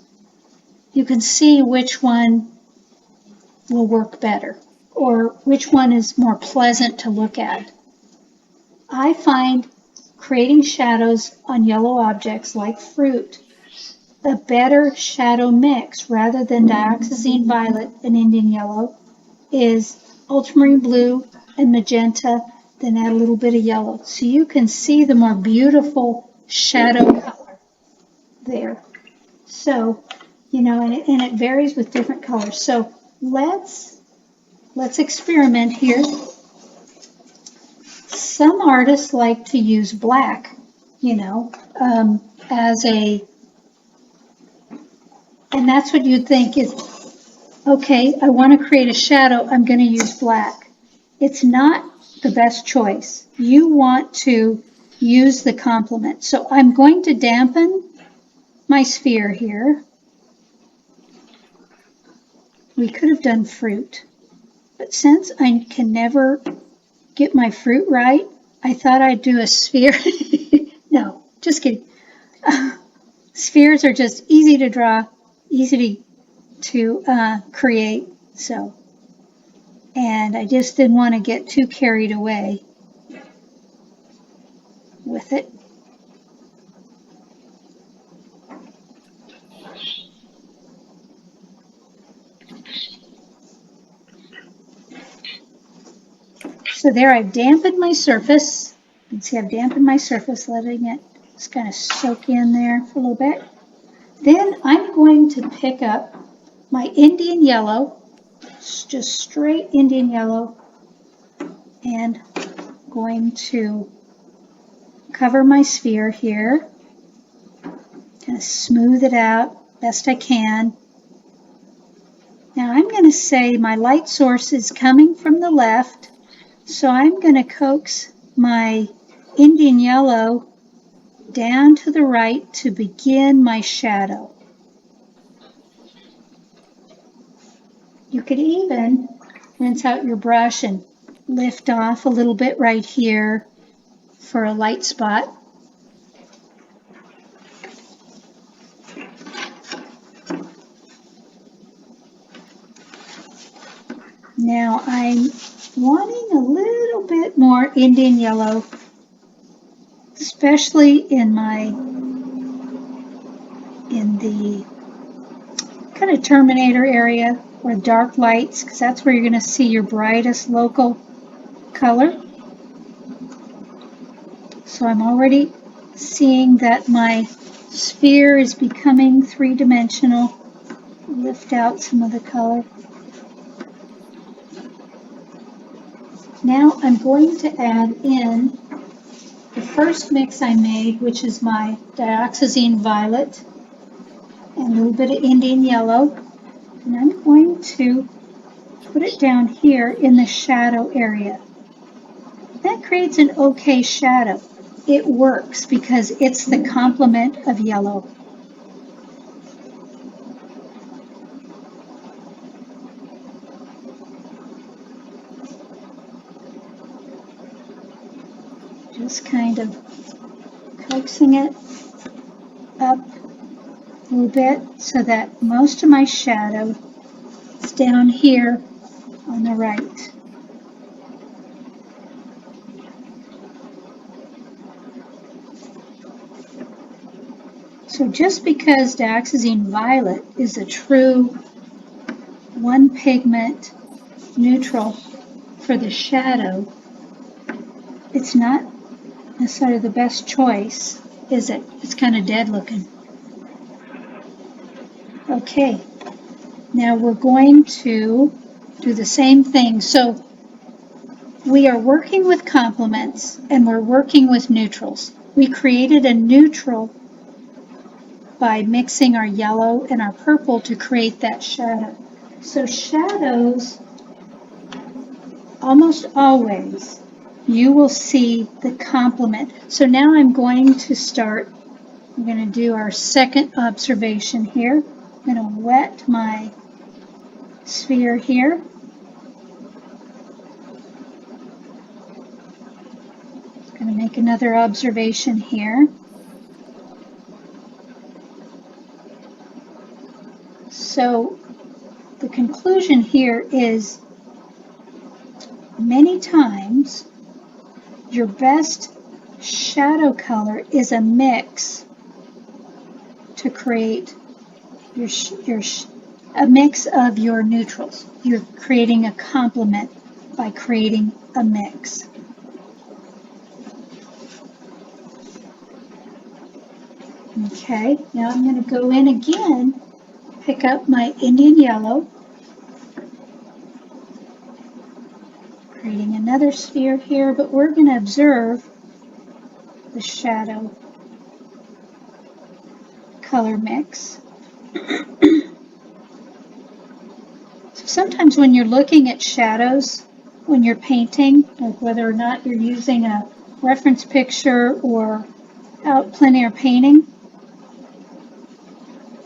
you can see which one will work better or which one is more pleasant to look at. I find creating shadows on yellow objects like fruit a better shadow mix rather than dioxazine violet and Indian yellow is ultramarine blue and magenta, then add a little bit of yellow. So you can see the more beautiful shadow color there. So, you know, and it varies with different colors. So let's experiment here. Some artists like to use black, you know, as a, and that's what you'd think is, okay, I want to create a shadow, I'm going to use black. It's not the best choice. You want to use the complement. So I'm going to dampen my sphere here. We could have done fruit, but since I can never get my fruit right, I thought I'd do a sphere. No, just kidding. Spheres are just easy to draw, easy to create. So, and I just didn't want to get too carried away with it. So there I've dampened my surface. You can see I've dampened my surface, letting it just kind of soak in there for a little bit. Then I'm going to pick up my Indian yellow, just straight Indian yellow, and going to cover my sphere here, kind of smooth it out best I can. Now I'm going to say my light source is coming from the left, so I'm going to coax my Indian yellow down to the right to begin my shadow. You could even rinse out your brush and lift off a little bit right here for a light spot. Now I'm wanting a little bit more Indian yellow, especially in the kind of terminator area or dark lights, because that's where you're going to see your brightest local color. So I'm already seeing that my sphere is becoming three-dimensional. Lift out some of the color. Now I'm going to add in the first mix I made, which is my dioxazine violet and a little bit of Indian yellow. And I'm going to put it down here in the shadow area. That creates an okay shadow. It works because it's the complement of yellow. Just kind of coaxing it up a little bit so that most of my shadow is down here on the right. So just because dioxazine violet is a true one pigment neutral for the shadow, it's not necessarily the best choice, is it? It's kind of dead looking. Okay, now we're going to do the same thing. So we are working with complements and we're working with neutrals. We created a neutral by mixing our yellow and our purple to create that shadow. So shadows, almost always, you will see the complement. So now I'm going to start, we're going to do our second observation here. I'm going to wet my sphere here. I'm going to make another observation here. So the conclusion here is many times your best shadow color is a mix to create a mix of your neutrals. You're creating a complement by creating a mix. Okay, now I'm going to go in again, pick up my Indian yellow, creating another sphere here, but we're going to observe the shadow color mix. So sometimes when you're looking at shadows, when you're painting, like whether or not you're using a reference picture or out plein air painting,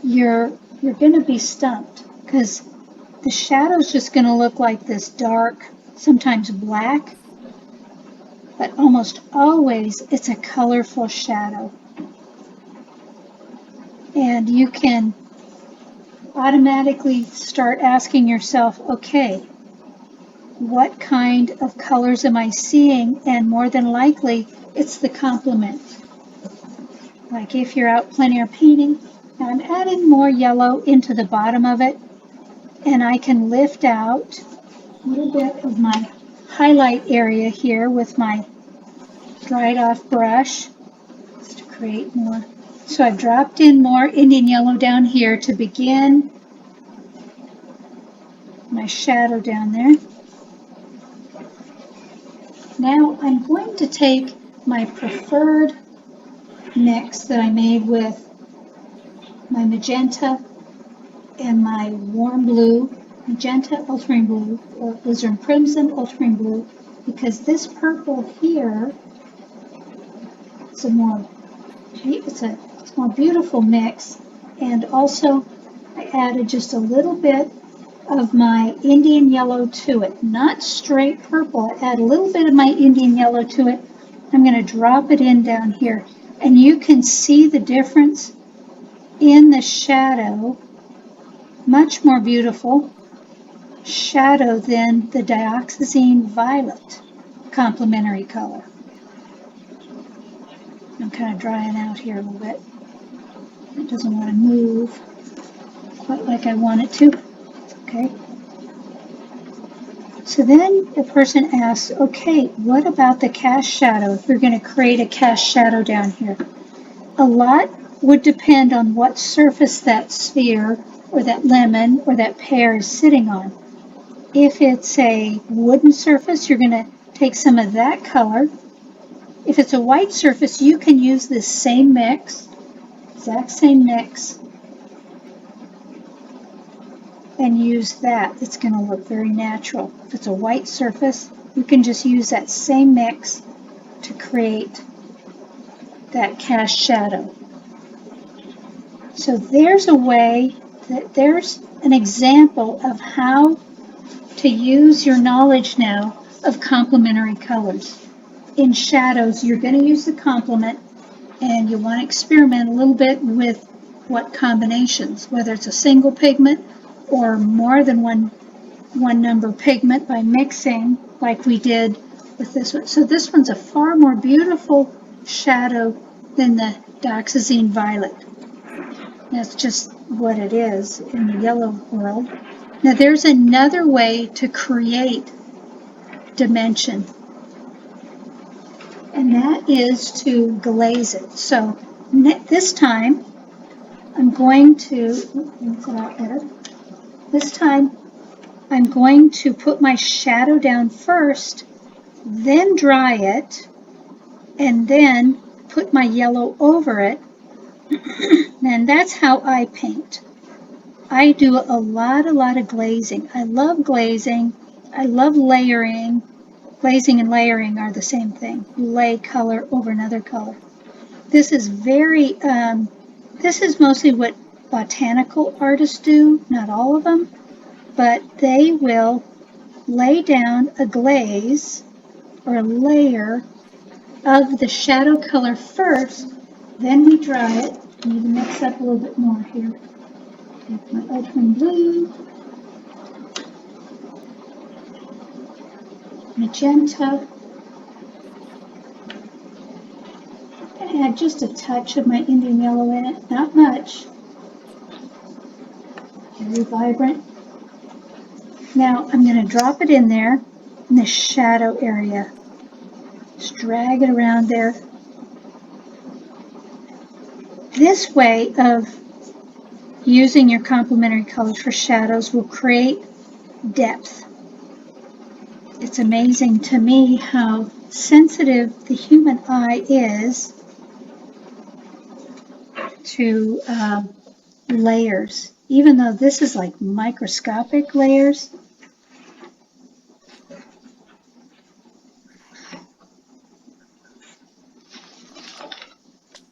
you're going to be stumped because the shadow's just going to look like this dark, sometimes black, but almost always it's a colorful shadow. And you can automatically start asking yourself, okay, what kind of colors am I seeing? And more than likely, it's the complement. Like if you're out plein air painting, now I'm adding more yellow into the bottom of it, and I can lift out a little bit of my highlight area here with my dried off brush just to create more. So I've dropped in more Indian yellow down here to begin my shadow down there. Now I'm going to take my preferred mix that I made with my magenta and my warm blue, magenta, ultramarine blue, or alizarin crimson, ultramarine blue, because this purple here is it's a more beautiful mix. And also I added just a little bit of my Indian yellow to it, not straight purple. I add a little bit of my Indian yellow to it. I'm going to drop it in down here, and you can see the difference in the shadow. Much more beautiful shadow than the dioxazine violet complementary color. I'm kind of drying out here a little bit. It doesn't want to move quite like I want it to. Okay. So then the person asks, okay, what about the cast shadow if you're going to create a cast shadow down here? A lot would depend on what surface that sphere or that lemon or that pear is sitting on. If it's a wooden surface, you're going to take some of that color. If it's a white surface, you can use this same mix, exact same mix, and use that. It's going to look very natural. If it's a white surface, you can just use that same mix to create that cast shadow. So there's a way, there's an example of how to use your knowledge now of complementary colors. In shadows, you're going to use the complement, and you want to experiment a little bit with what combinations, whether it's a single pigment or more than one number pigment by mixing like we did with this one. So this one's a far more beautiful shadow than the dioxazine violet. That's just what it is in the yellow world. Now there's another way to create dimension, and that is to glaze it. So this time I'm going to, this time I'm going to put my shadow down first, then dry it, and then put my yellow over it. And that's how I paint. I do a lot of glazing. I love glazing. I love layering. Glazing and layering are the same thing. You lay color over another color. This is this is mostly what botanical artists do, not all of them, but they will lay down a glaze or a layer of the shadow color first, then we dry it. I need to mix up a little bit more here. Take my ultramarine blue, magenta, and add just a touch of my Indian yellow in it, not much. Very vibrant. Now I'm going to drop it in there, in the shadow area. Just drag it around there. This way of using your complementary colors for shadows will create depth. It's amazing to me how sensitive the human eye is to layers, even though this is like microscopic layers.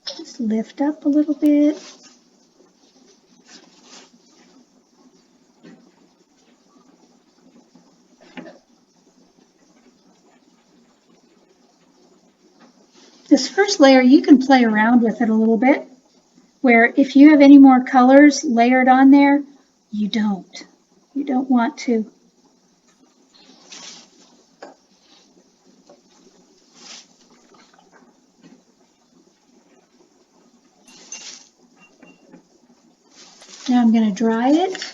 Just lift up a little bit. This first layer, you can play around with it a little bit, where if you have any more colors layered on there, you don't. You don't want to. Now I'm going to dry it,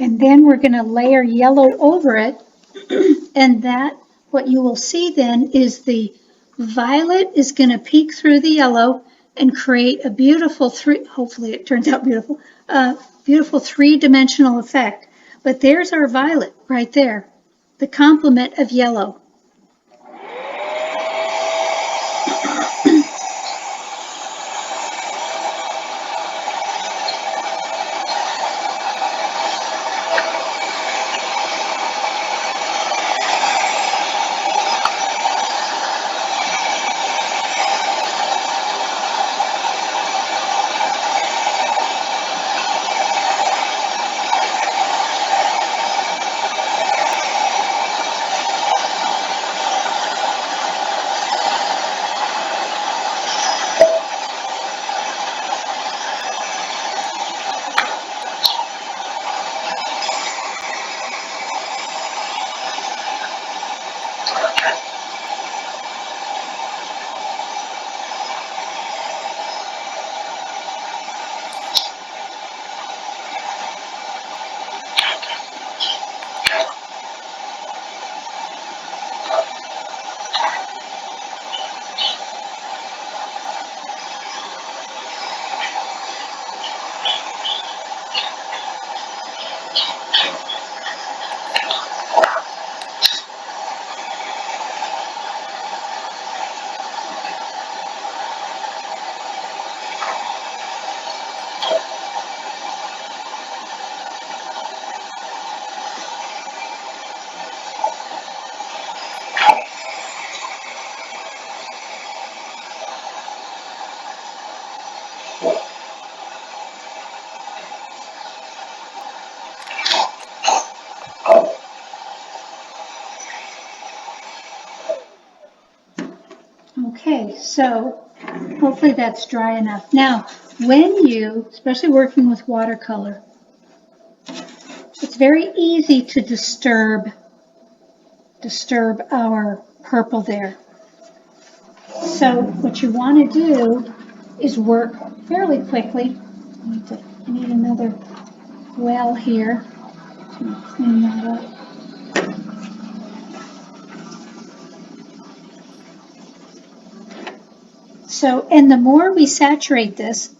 and then we're going to layer yellow over it, and that, what you will see then is the violet is going to peek through the yellow and create a beautiful hopefully it turns out beautiful, beautiful three-dimensional effect. But there's our violet right there, the complement of yellow. Okay, so hopefully that's dry enough. Now, when you, especially working with watercolor, it's very easy to disturb our purple there. So what you want to do is work fairly quickly. I need another well here to clean that up. So, and the more we saturate this,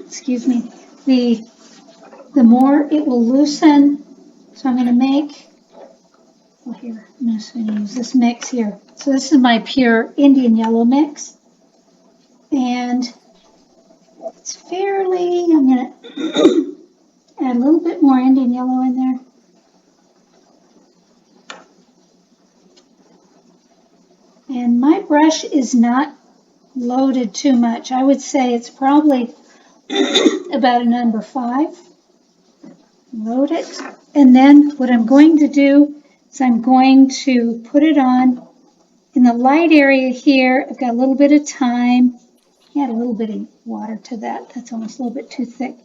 excuse me, the more it will loosen. So I'm going to make, well here, I'm just going to use this mix here. So this is my pure Indian yellow mix. And it's fairly, I'm going to add a little bit more Indian yellow in there. And my brush is not loaded too much. I would say it's probably about a number 5. Load it. And then what I'm going to do is I'm going to put it on in the light area here. I've got a little bit of thyme. Add a little bit of water to that. That's almost a little bit too thick.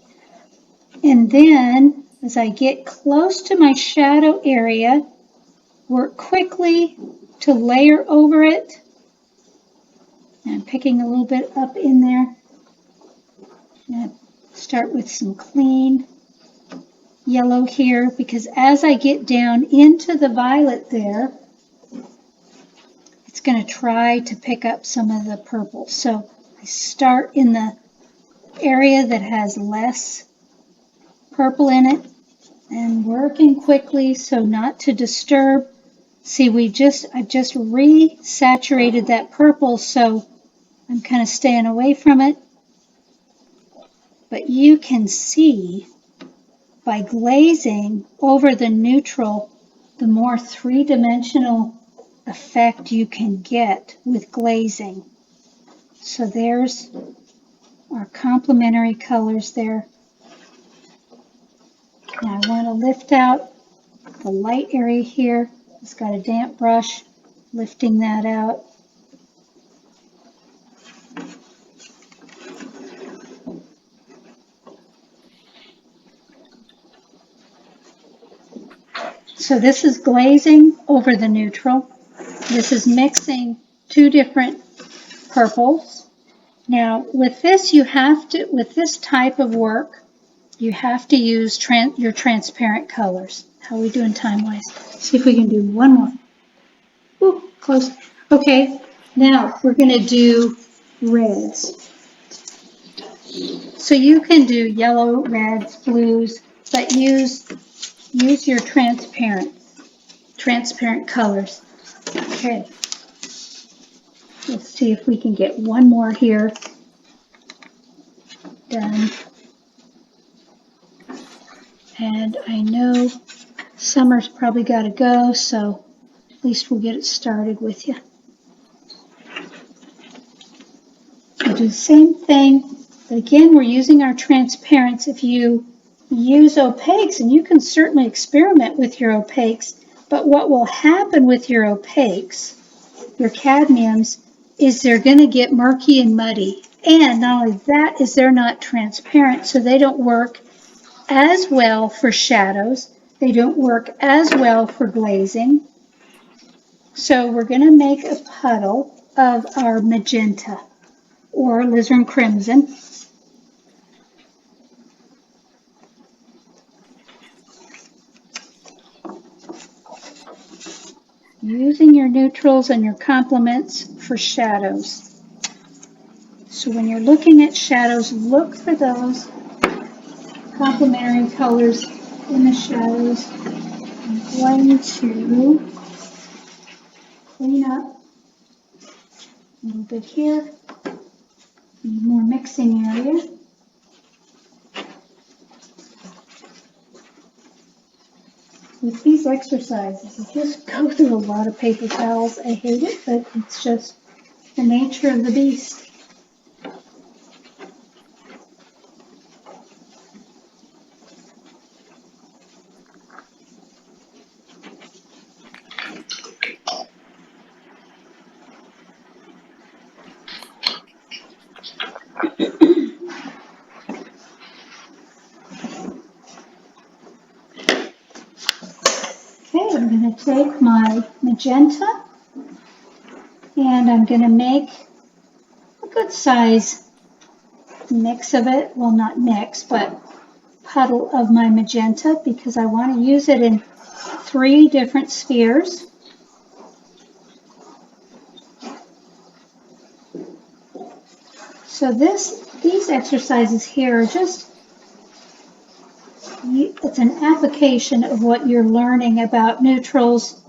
And then as I get close to my shadow area, work quickly to layer over it. And I'm picking a little bit up in there. And start with some clean yellow here, because as I get down into the violet there, it's going to try to pick up some of the purple. So I start in the area that has less purple in it and working quickly so not to disturb. See, I just resaturated that purple, so I'm kind of staying away from it. But you can see by glazing over the neutral, the more three-dimensional effect you can get with glazing. So there's our complementary colors there. Now I want to lift out the light area here. It's got a damp brush, lifting that out. So this is glazing over the neutral. This is mixing two different purples. Now with this with this type of work, you have to use your transparent colors. How are we doing time-wise? See if we can do one more. Ooh, close. Okay, now we're going to do reds. So you can do yellow, reds, blues, but use your transparent colors. Okay, let's see if we can get one more here done. And I know summer's probably got to go, so at least we'll get it started with you. We'll do the same thing, but again, we're using our transparents. If you use opaques, and you can certainly experiment with your opaques, but what will happen with your opaques, your cadmiums, is they're going to get murky and muddy. And not only that, is they're not transparent, so they don't work as well for shadows. They don't work as well for glazing. So we're going to make a puddle of our magenta or alizarin crimson. Using your neutrals and your complements for shadows. So when you're looking at shadows, look for those complementary colors in the shadows. I'm going to clean up a little bit here. Need more mixing area. With these exercises, you just go through a lot of paper towels. I hate it, but it's just the nature of the beast. Okay, I'm going to take my magenta and I'm going to make a good size mix of it. Well, not mix, but puddle of my magenta because I want to use it in 3 different spheres. So these exercises here are just, it's an application of what you're learning about neutrals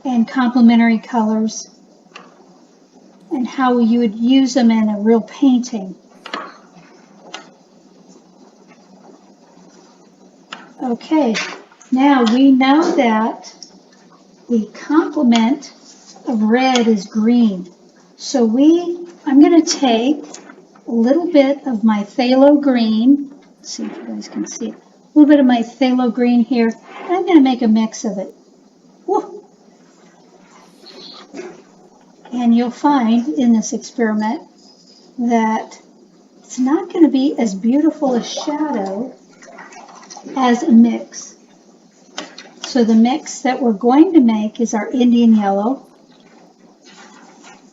and complementary colors and how you would use them in a real painting. Okay, now we know that the complement of red is green. So I'm going to take a little bit of my phthalo green. Let's see if you guys can see it. A little bit of my phthalo green here. And I'm going to make a mix of it. Woo. And you'll find in this experiment that it's not going to be as beautiful a shadow as a mix. So the mix that we're going to make is our Indian yellow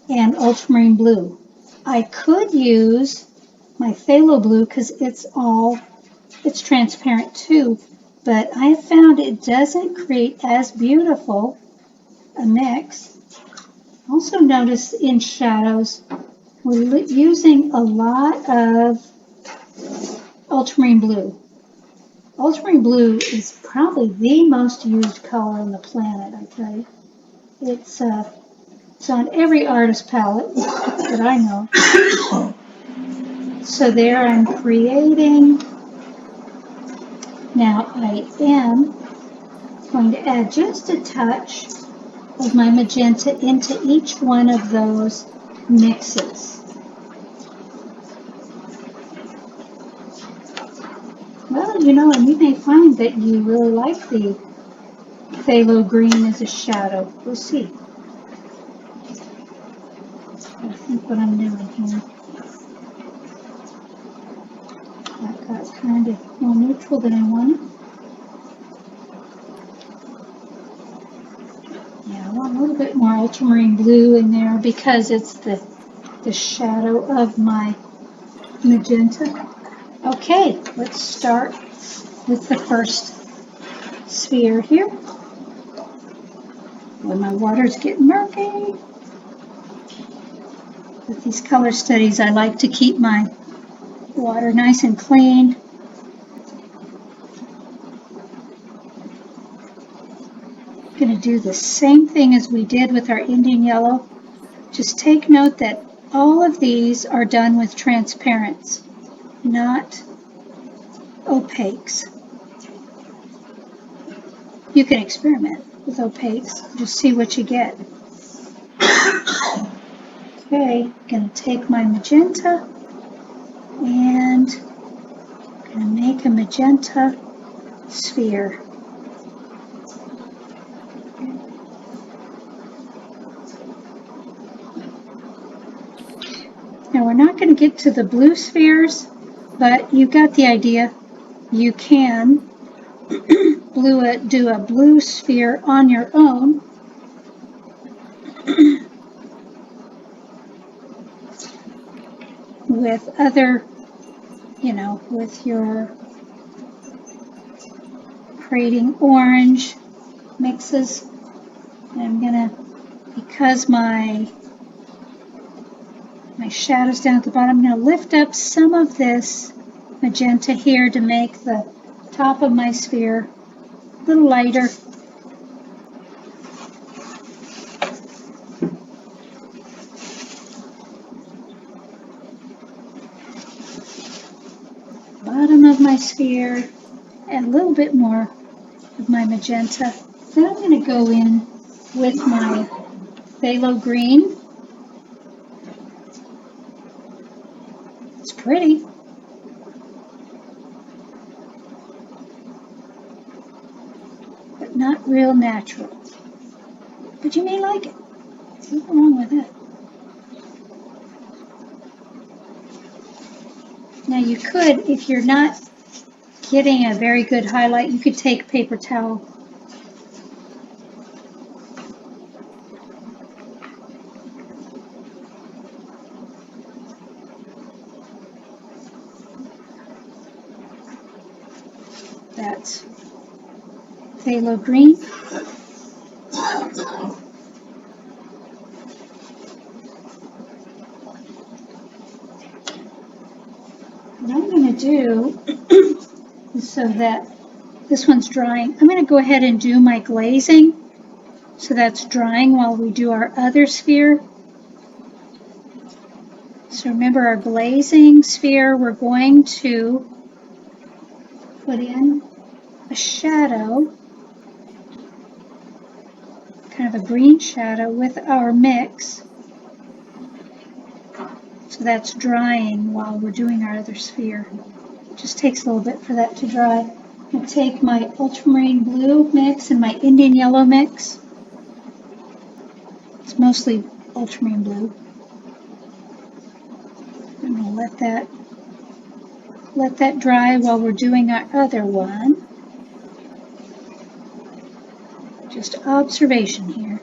and ultramarine blue. I could use my phthalo blue because it's transparent too, but I found it doesn't create as beautiful a mix also notice in shadows, we're using a lot of ultramarine blue. Ultramarine blue is probably the most used color on the planet, I tell you. It's on every artist palette that I know. So there I'm creating. Now I am going to add just a touch of my magenta into each one of those mixes. Well, you know, and you may find that you really like the phthalo green as a shadow. We'll see. I think what I'm doing here. That got kind of more neutral than I wanted. Yeah, I want a little bit more ultramarine blue in there because it's the shadow of my magenta. Okay, let's start with the first sphere here. When my water's getting murky. With these color studies, I like to keep my water nice and clean. I'm going to do the same thing as we did with our Indian yellow. Just take note that all of these are done with transparents, not opaques. You can experiment with opaques, just see what you get. Okay, I'm going to take my magenta and I'm going to make a magenta sphere. Now we're not going to get to the blue spheres, but you got the idea. You can do a blue sphere on your own. With other, you know, with your creating orange mixes. And I'm gonna, because my shadow's down at the bottom, I'm gonna lift up some of this magenta here to make the top of my sphere a little lighter. Bottom of my sphere, and a little bit more of my magenta. Then I'm going to go in with my phthalo green. It's pretty. But not real natural. But you may like it. There's nothing wrong with that. Now you could, if you're not getting a very good highlight, you could take paper towel. That's phthalo green. What I'm going to do is, so that this one's drying, I'm going to go ahead and do my glazing. So that's drying while we do our other sphere. So remember our glazing sphere, we're going to put in a shadow, kind of a green shadow with our mix. So that's drying while we're doing our other sphere. It just takes a little bit for that to dry. I'm going to take my ultramarine blue mix and my Indian yellow mix. It's mostly ultramarine blue. I'm going to let that dry while we're doing our other one. Just observation here.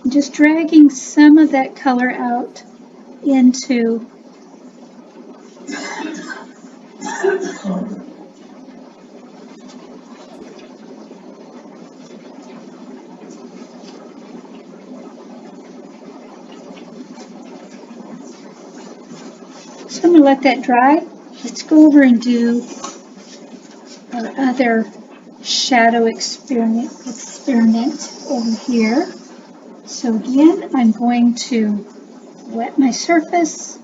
Just dragging some of that color out into So I'm going to let that dry. Let's go over and do our other shadow experiment over here. So again, I'm going to wet my surface.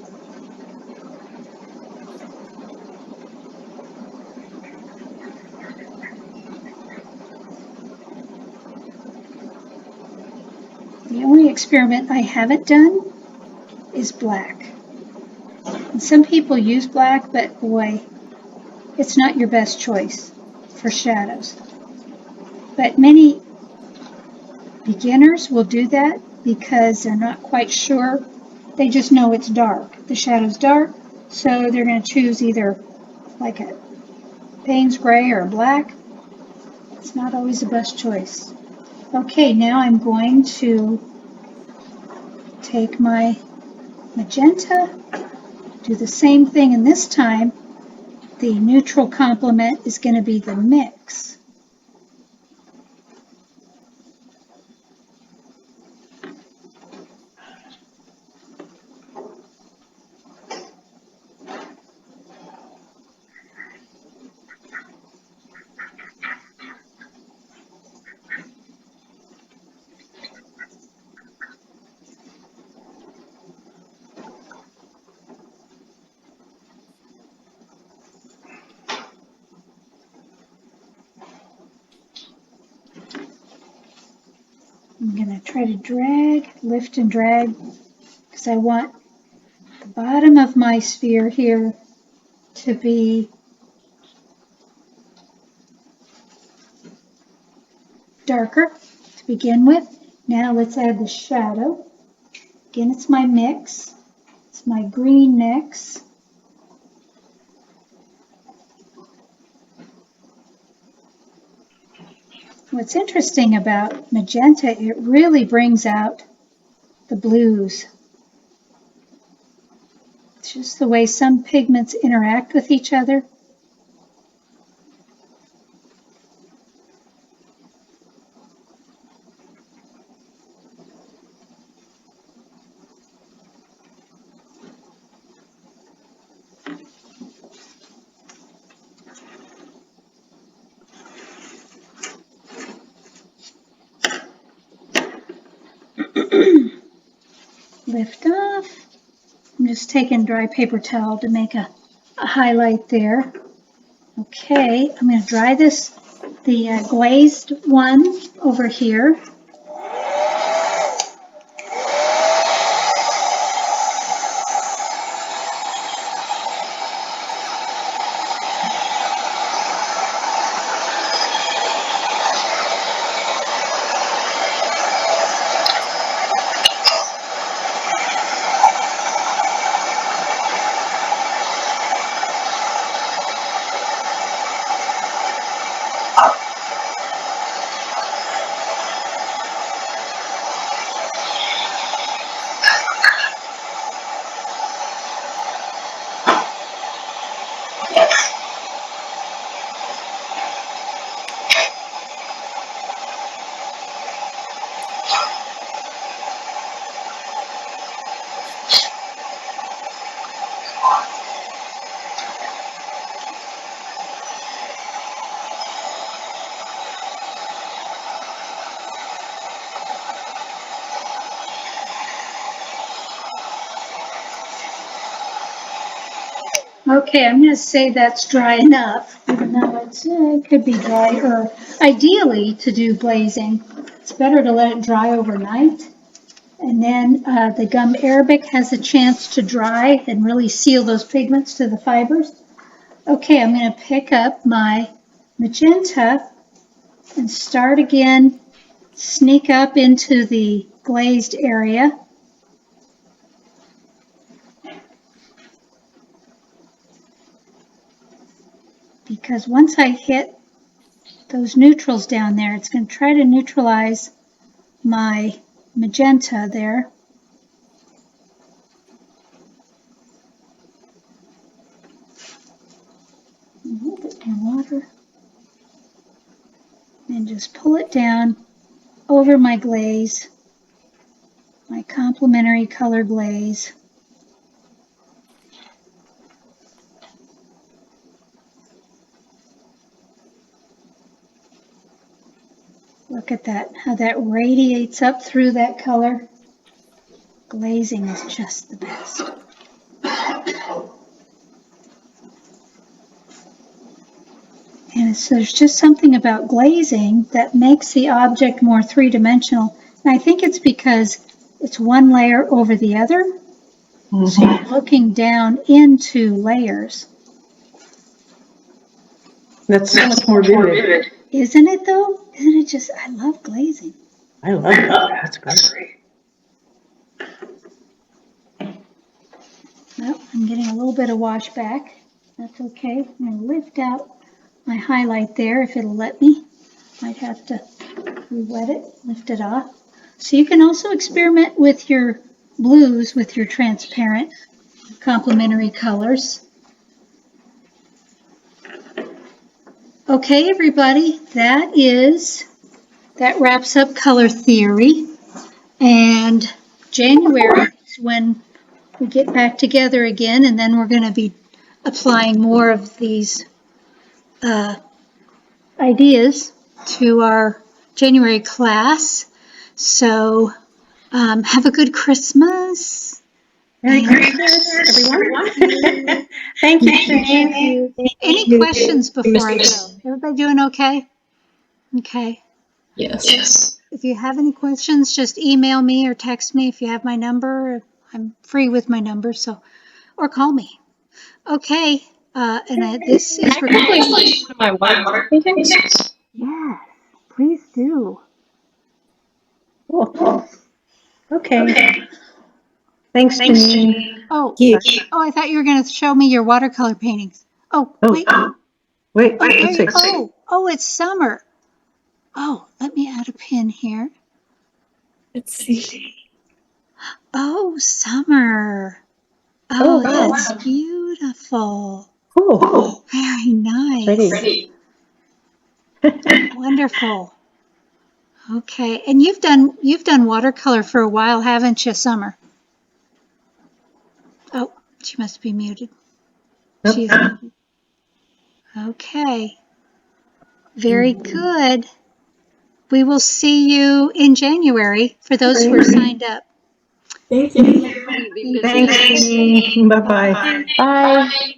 The only experiment I haven't done is black. And some people use black, but boy, it's not your best choice for shadows. But many beginners will do that because they're not quite sure. They just know it's dark. The shadow's dark, so they're going to choose either like a Payne's gray or black. It's not always the best choice. Okay, now I'm going to take my magenta, do the same thing, and this time the neutral complement is going to be the mix. I'm going to try to drag, lift and drag, because I want the bottom of my sphere here to be darker to begin with. Now let's add the shadow. Again, it's my mix. It's my green mix. What's interesting about magenta, it really brings out the blues. It's just the way some pigments interact with each other. Lift off. I'm just taking dry paper towel to make a highlight there. Okay, I'm going to dry the glazed one over here. Okay, I'm going to say that's dry enough, even though it could be drier. Ideally, to do glazing, it's better to let it dry overnight. And then the gum arabic has a chance to dry and really seal those pigments to the fibers. Okay, I'm going to pick up my magenta and start again, sneak up into the glazed area. Because once I hit those neutrals down there, it's going to try to neutralize my magenta there. little bit more water. And just pull it down over my glaze, my complementary color glaze. Look at that, how that radiates up through that color. Glazing is just the best. And there's just something about glazing that makes the object more three-dimensional. And I think it's because it's one layer over the other. Mm-hmm. So you're looking down into layers. That's so much more vivid. Isn't it though? Isn't it just, I love glazing. I love it. That's great. Well, I'm getting a little bit of wash back. That's okay. I'm going to lift out my highlight there if it'll let me. Might have to re-wet it, lift it off. So you can also experiment with your blues with your transparent complementary colors. Okay, everybody, that wraps up color theory. And January is when we get back together again, and then we're going to be applying more of these ideas to our January class. So have a good Christmas. Merry Christmas, everyone. Thank you, Janine. Any questions before I go? Everybody doing okay? Okay. Yes. If you have any questions, just email me or text me if you have my number. I'm free with my number, so, or call me. Okay. This is recording one of my watercolor paintings. Yes, please do. Cool. Okay. Thanks, Janine. Oh, I thought you were going to show me your watercolor paintings. Wait, let's see. It's summer. Oh, let me add a pin here. Let's see. Oh, summer. Oh, that's beautiful. Cool. Very nice. Pretty. Wonderful. Okay, and you've done watercolor for a while, haven't you, Summer? Oh, she must be muted. Nope. She's muted. Okay. Very good. We will see you in January for those who are signed up. Thank you. Thanks, Janine. Bye-bye. Bye.